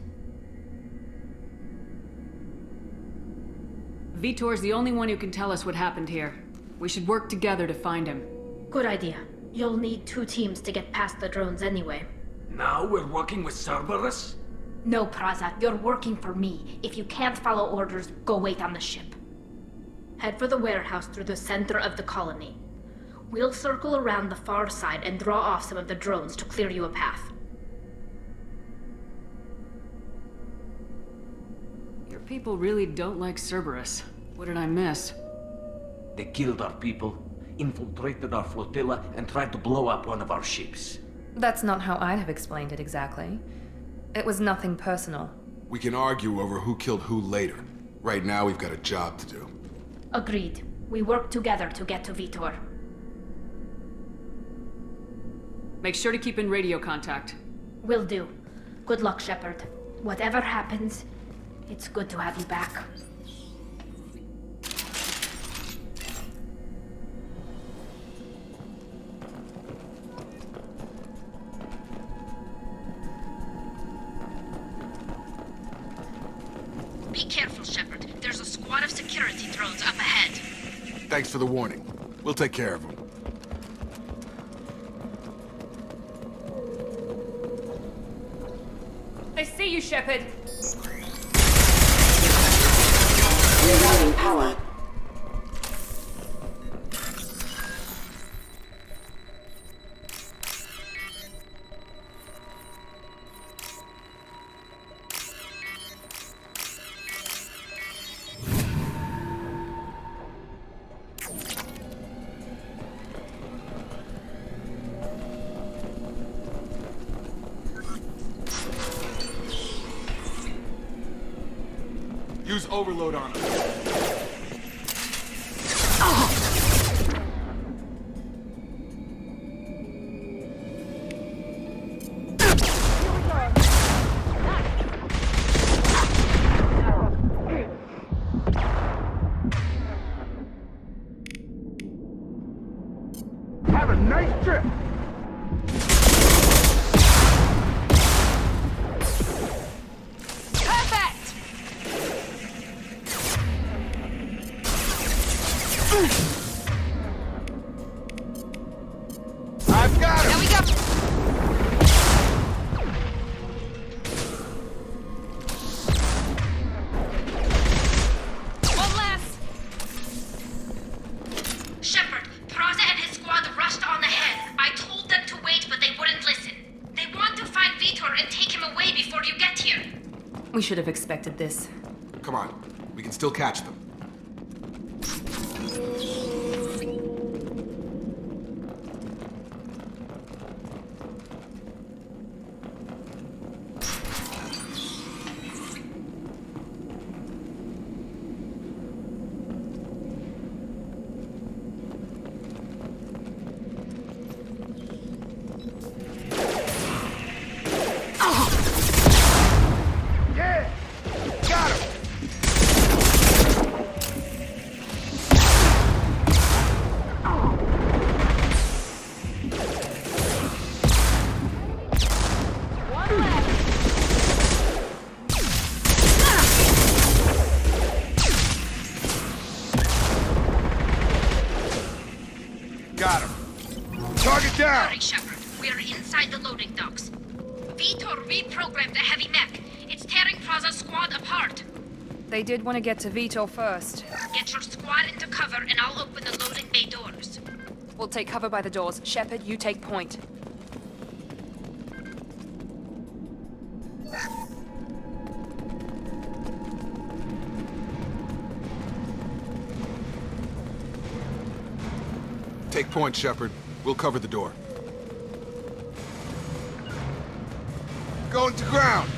Vitor's the only one who can tell us what happened here. We should work together to find him. Good idea. You'll need 2 teams to get past the drones anyway. Now we're working with Cerberus? No, Praza, you're working for me. If you can't follow orders, go wait on the ship. Head for the warehouse through the center of the colony. We'll circle around the far side and draw off some of the drones to clear you a path. Your people really don't like Cerberus. What did I miss? They killed our people, infiltrated our flotilla, and tried to blow up one of our ships. That's not how I'd have explained it exactly. It was nothing personal. We can argue over who killed who later. Right now, we've got a job to do. Agreed. We work together to get to Vitor. Make sure to keep in radio contact. Will do. Good luck, Shepard. Whatever happens, it's good to have you back. Be careful, Shepard. There's a squad of security drones up ahead. Thanks for the warning. We'll take care of them. I see you, Shepard. Rerouting power. Use overload on him. Have a nice trip! I've got him! There we go! One last! Shepard, Praza and his squad rushed on ahead. I told them to wait, but they wouldn't listen. They want to find Vitor and take him away before you get here. We should have expected this. Come on. We can still catch them. Got him. Target down! Hurry, Shepard. We are inside the loading docks. Vitor reprogrammed the heavy mech. It's tearing Praza's squad apart. They did want to get to Vitor first. Get your squad into cover and I'll open the loading bay doors. We'll take cover by the doors. Shepard, you take point. Take point, Shepard. We'll cover the door. Going to ground!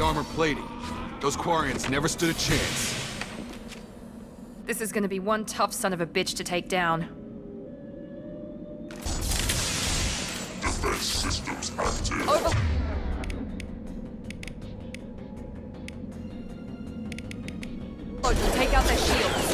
Armor plating. Those Quarians never stood a chance. This is gonna be one tough son of a bitch to take down. Defense systems active. Over. We'll take out their shields.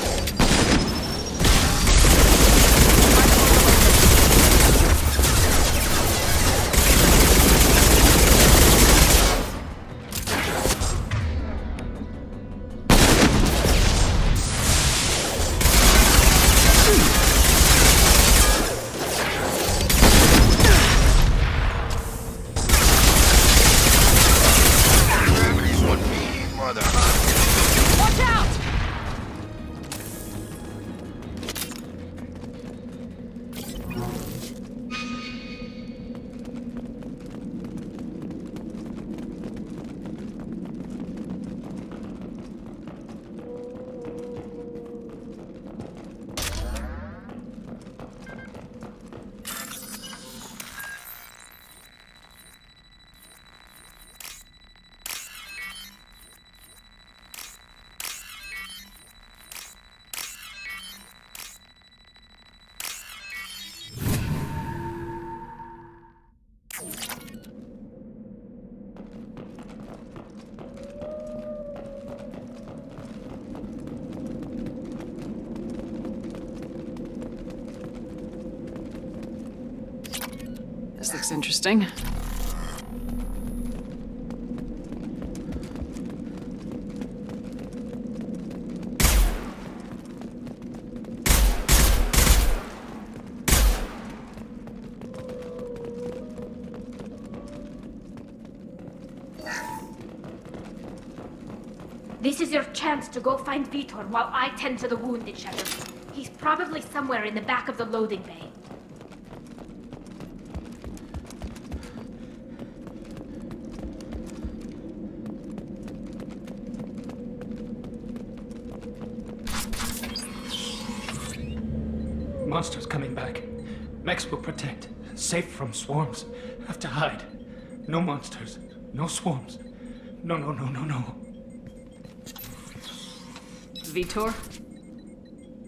This looks interesting. This is your chance to go find Vitor while I tend to the wounded, Shepard. He's probably somewhere in the back of the loading bay. Monsters coming back. Mechs will protect. Safe from swarms. Have to hide. No monsters. No swarms. No. Vitor?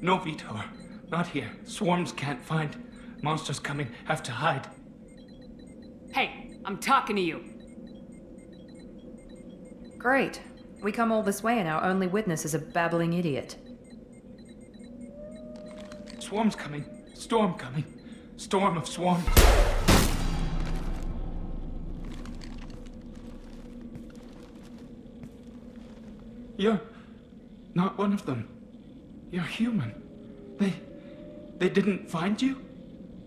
No Vitor. Not here. Swarms can't find. Monsters coming. Have to hide. Hey, I'm talking to you. Great. We come all this way and our only witness is a babbling idiot. Swarms coming. Storm coming. Storm of swarms. You're not one of them. You're human. They didn't find you?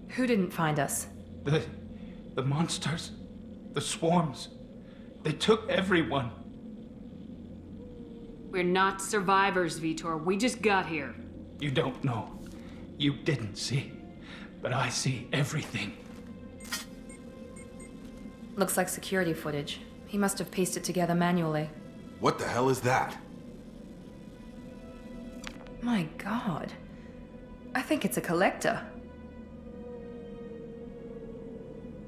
Who didn't find us? The monsters. The swarms. They took everyone. We're not survivors, Vitor. We just got here. You don't know. You didn't see. But I see everything. Looks like security footage. He must have pieced it together manually. What the hell is that? My God. I think it's a collector.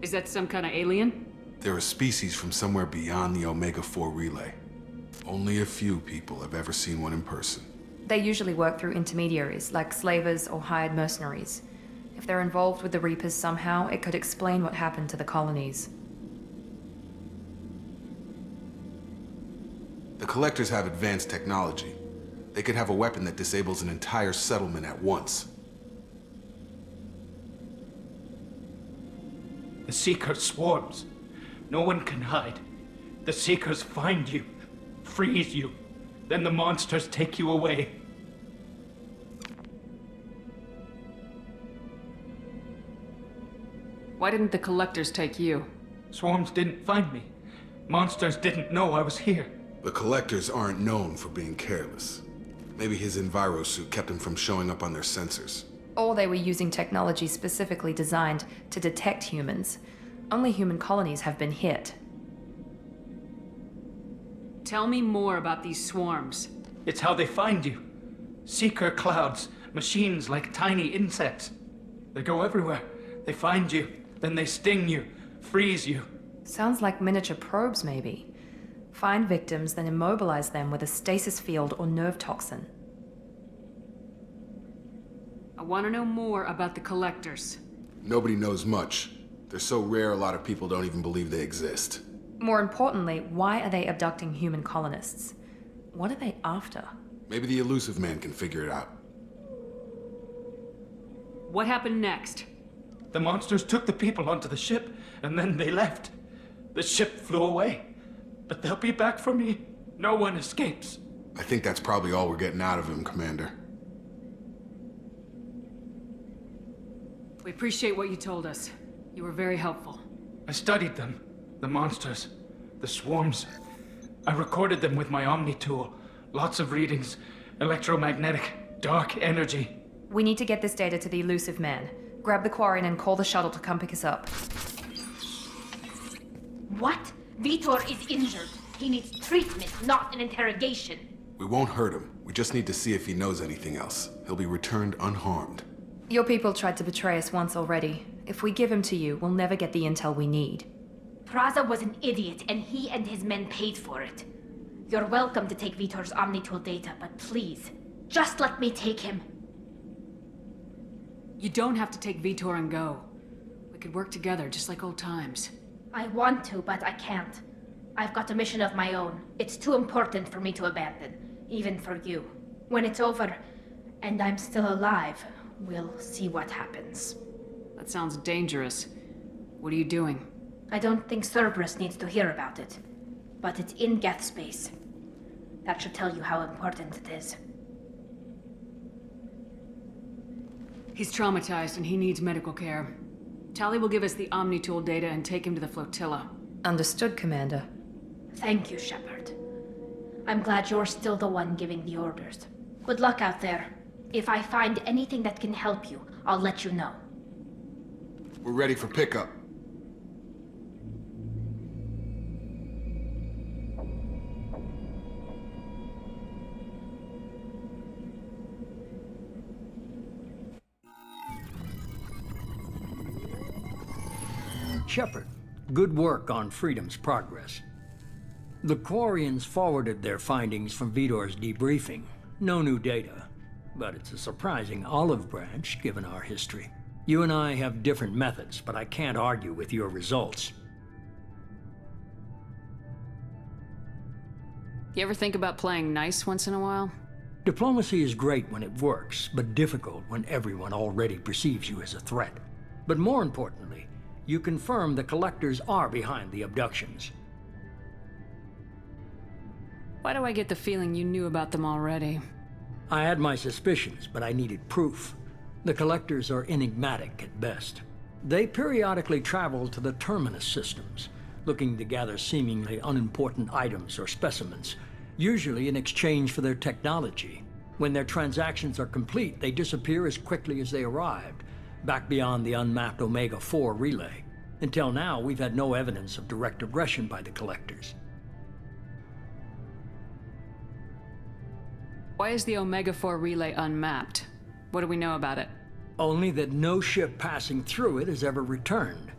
Is that some kind of alien? They're a species from somewhere beyond the Omega-4 relay. Only a few people have ever seen one in person. They usually work through intermediaries, like slavers or hired mercenaries. If they're involved with the Reapers somehow, it could explain what happened to the colonies. Collectors have advanced technology. They could have a weapon that disables an entire settlement at once. The Seeker swarms. No one can hide. The Seekers find you, freeze you, then the monsters take you away. Why didn't the Collectors take you? Swarms didn't find me. Monsters didn't know I was here. The Collectors aren't known for being careless. Maybe his Enviro suit kept him from showing up on their sensors. Or they were using technology specifically designed to detect humans. Only human colonies have been hit. Tell me more about these swarms. It's how they find you. Seeker clouds, machines like tiny insects. They go everywhere. They find you, then they sting you, freeze you. Sounds like miniature probes, maybe. Find victims, then immobilize them with a stasis field or nerve toxin. I want to know more about the Collectors. Nobody knows much. They're so rare, a lot of people don't even believe they exist. More importantly, why are they abducting human colonists? What are they after? Maybe the Illusive Man can figure it out. What happened next? The monsters took the people onto the ship, and then they left. The ship flew away. But they'll be back for me. No one escapes. I think that's probably all we're getting out of him, Commander. We appreciate what you told us. You were very helpful. I studied them. The monsters. The swarms. I recorded them with my Omni tool. Lots of readings. Electromagnetic. Dark energy. We need to get this data to the Illusive Man. Grab the Quarian and call the shuttle to come pick us up. What? Vitor is injured. He needs treatment, not an interrogation. We won't hurt him. We just need to see if he knows anything else. He'll be returned unharmed. Your people tried to betray us once already. If we give him to you, we'll never get the intel we need. Praza was an idiot, and he and his men paid for it. You're welcome to take Vitor's Omnitool data, but please, just let me take him. You don't have to take Vitor and go. We could work together, just like old times. I want to, but I can't. I've got a mission of my own. It's too important for me to abandon, even for you. When it's over, and I'm still alive, we'll see what happens. That sounds dangerous. What are you doing? I don't think Cerberus needs to hear about it, but it's in Geth space. That should tell you how important it is. He's traumatized and he needs medical care. Tali will give us the Omnitool data and take him to the flotilla. Understood, Commander. Thank you, Shepard. I'm glad you're still the one giving the orders. Good luck out there. If I find anything that can help you, I'll let you know. We're ready for pickup. Shepard, good work on Freedom's progress. The Quarians forwarded their findings from Vitor's debriefing. No new data, but it's a surprising olive branch given our history. You and I have different methods, but I can't argue with your results. You ever think about playing nice once in a while? Diplomacy is great when it works, but difficult when everyone already perceives you as a threat. But more importantly, you confirm the Collectors are behind the abductions. Why do I get the feeling you knew about them already? I had my suspicions, but I needed proof. The Collectors are enigmatic at best. They periodically travel to the Terminus systems, looking to gather seemingly unimportant items or specimens, usually in exchange for their technology. When their transactions are complete, they disappear as quickly as they arrived, back beyond the unmapped Omega-4 relay. Until now, we've had no evidence of direct aggression by the Collectors. Why is the Omega-4 relay unmapped? What do we know about it? Only that no ship passing through it has ever returned.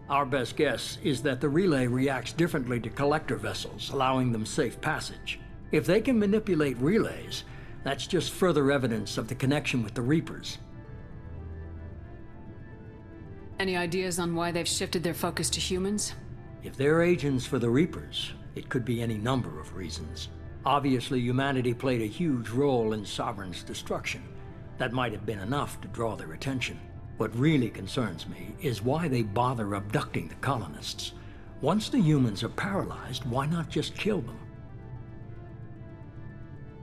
Our best guess is that the relay reacts differently to Collector vessels, allowing them safe passage. If they can manipulate relays, that's just further evidence of the connection with the Reapers. Any ideas on why they've shifted their focus to humans? If they're agents for the Reapers, it could be any number of reasons. Obviously, humanity played a huge role in Sovereign's destruction. That might have been enough to draw their attention. What really concerns me is why they bother abducting the colonists. Once the humans are paralyzed, why not just kill them?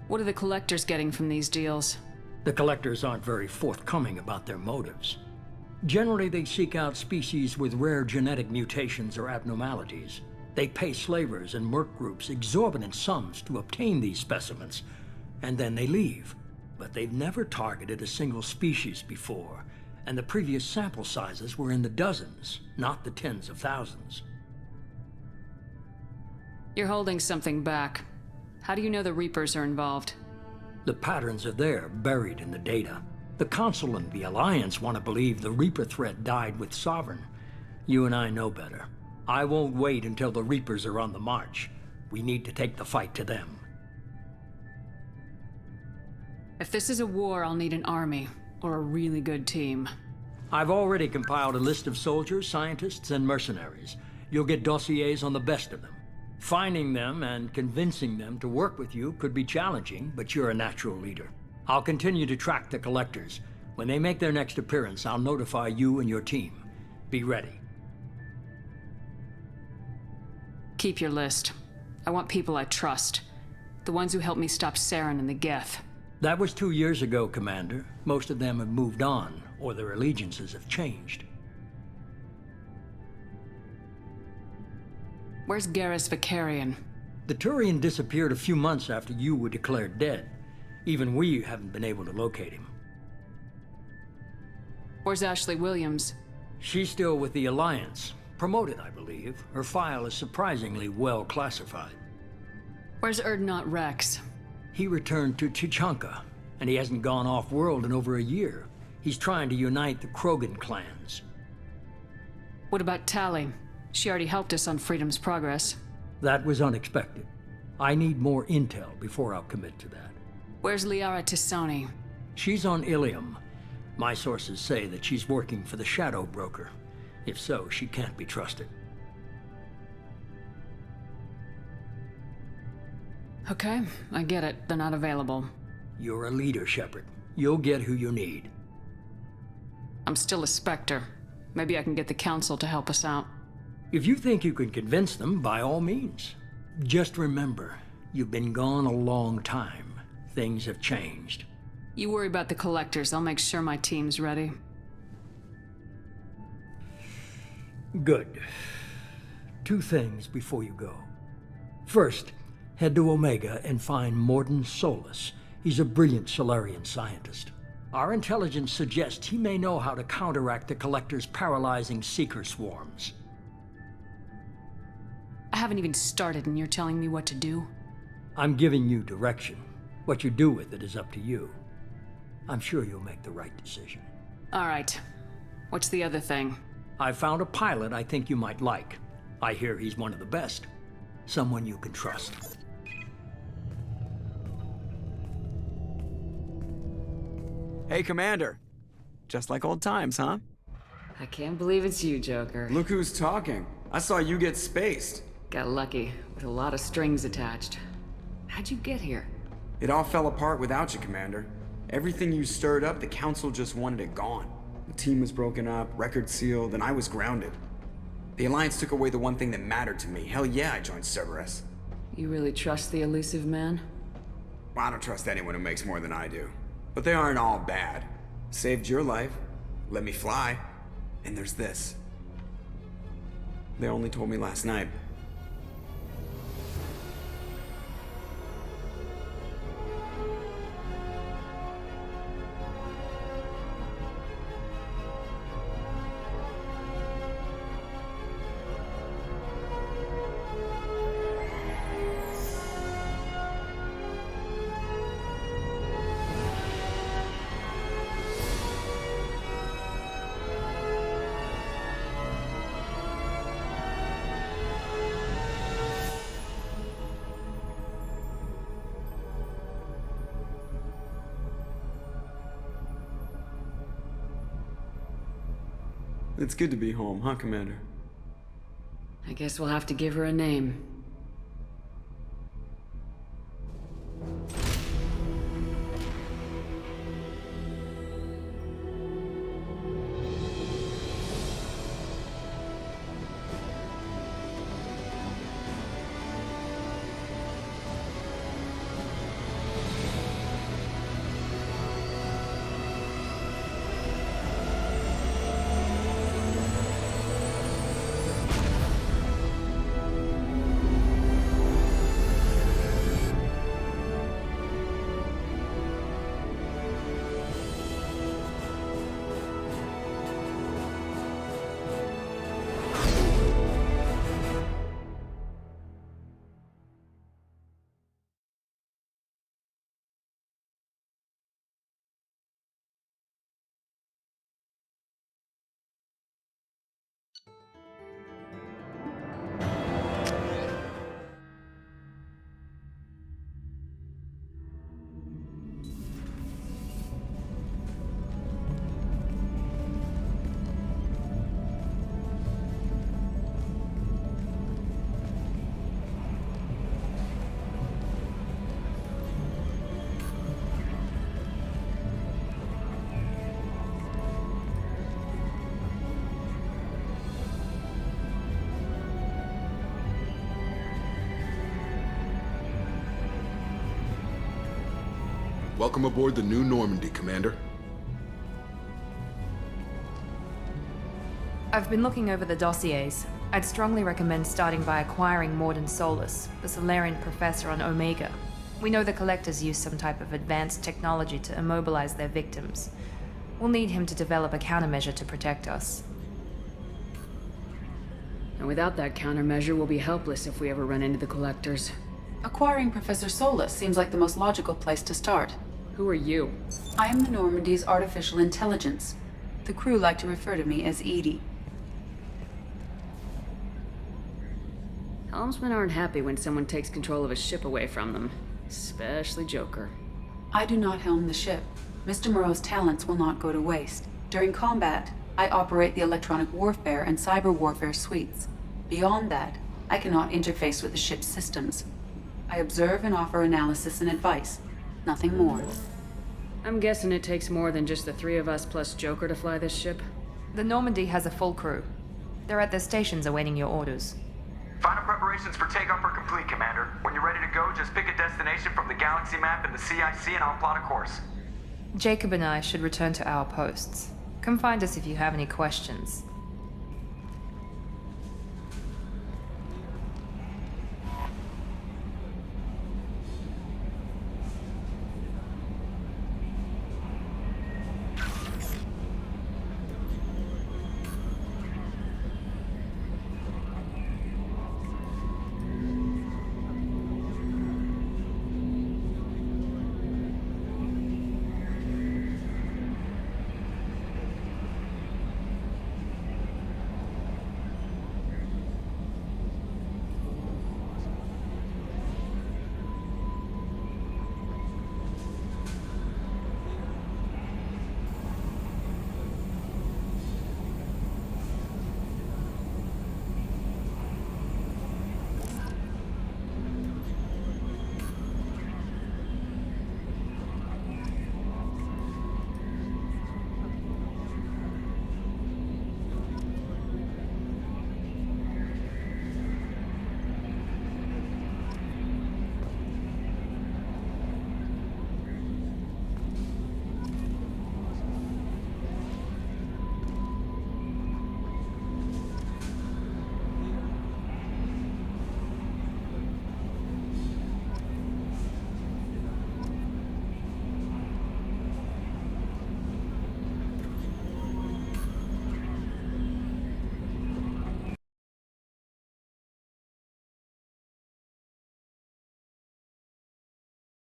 What are the Collectors getting from these deals? The Collectors aren't very forthcoming about their motives. Generally, they seek out species with rare genetic mutations or abnormalities. They pay slavers and merc groups exorbitant sums to obtain these specimens, and then they leave. But they've never targeted a single species before, and the previous sample sizes were in the dozens, not the tens of thousands. You're holding something back. How do you know the Reapers are involved? The patterns are there, buried in the data. The Council and the Alliance want to believe the Reaper threat died with Sovereign. You and I know better. I won't wait until the Reapers are on the march. We need to take the fight to them. If this is a war, I'll need an army, or a really good team. I've already compiled a list of soldiers, scientists, and mercenaries. You'll get dossiers on the best of them. Finding them and convincing them to work with you could be challenging, but you're a natural leader. I'll continue to track the Collectors. When they make their next appearance, I'll notify you and your team. Be ready. Keep your list. I want people I trust. The ones who helped me stop Saren and the Geth. That was 2 years ago, Commander. Most of them have moved on, or their allegiances have changed. Where's Garrus Vakarian? The Turian disappeared a few months after you were declared dead. Even we haven't been able to locate him. Where's Ashley Williams? She's still with the Alliance. Promoted, I believe. Her file is surprisingly well classified. Where's Erdnot Rex? He returned to Chichanka, and he hasn't gone off-world in over a year. He's trying to unite the Krogan clans. What about Tali? She already helped us on Freedom's Progress. That was unexpected. I need more intel before I'll commit to that. Where's Liara T'Soni? She's on Ilium. My sources say that she's working for the Shadow Broker. If so, she can't be trusted. Okay, I get it. They're not available. You're a leader, Shepard. You'll get who you need. I'm still a Spectre. Maybe I can get the Council to help us out. If you think you can convince them, by all means. Just remember, you've been gone a long time. Things have changed. You worry about the Collectors. I'll make sure my team's ready. Good. 2 things before you go. First, head to Omega and find Mordin Solus. He's a brilliant Solarian scientist. Our intelligence suggests he may know how to counteract the Collector's paralyzing Seeker swarms. I haven't even started and you're telling me what to do? I'm giving you direction. What you do with it is up to you. I'm sure you'll make the right decision. All right. What's the other thing? I found a pilot I think you might like. I hear he's one of the best. Someone you can trust. Hey, Commander. Just like old times, huh? I can't believe it's you, Joker. Look who's talking. I saw you get spaced. Got lucky, with a lot of strings attached. How'd you get here? It all fell apart without you, Commander. Everything you stirred up, the Council just wanted it gone. The team was broken up, record sealed, and I was grounded. The Alliance took away the one thing that mattered to me. Hell yeah, I joined Cerberus. You really trust the elusive man? Well, I don't trust anyone who makes more than I do. But they aren't all bad. Saved your life, let me fly, and there's this. They only told me last night. It's good to be home, huh, Commander? I guess we'll have to give her a name. Welcome aboard the New Normandy, Commander. I've been looking over the dossiers. I'd strongly recommend starting by acquiring Morden Solus, the Solarian professor on Omega. We know the Collectors use some type of advanced technology to immobilize their victims. We'll need him to develop a countermeasure to protect us. And without that countermeasure, we'll be helpless if we ever run into the Collectors. Acquiring Professor Solus seems like the most logical place to start. Who are you? I am the Normandy's artificial intelligence. The crew like to refer to me as Edie. Helmsmen aren't happy when someone takes control of a ship away from them. Especially Joker. I do not helm the ship. Mr. Moreau's talents will not go to waste. During combat, I operate the electronic warfare and cyber warfare suites. Beyond that, I cannot interface with the ship's systems. I observe and offer analysis and advice. Nothing more. I'm guessing it takes more than just the three of us plus Joker to fly this ship? The Normandy has a full crew. They're at their stations awaiting your orders. Final preparations for takeoff are complete, Commander. When you're ready to go, just pick a destination from the galaxy map in the CIC and I'll plot a course. Jacob and I should return to our posts. Come find us if you have any questions.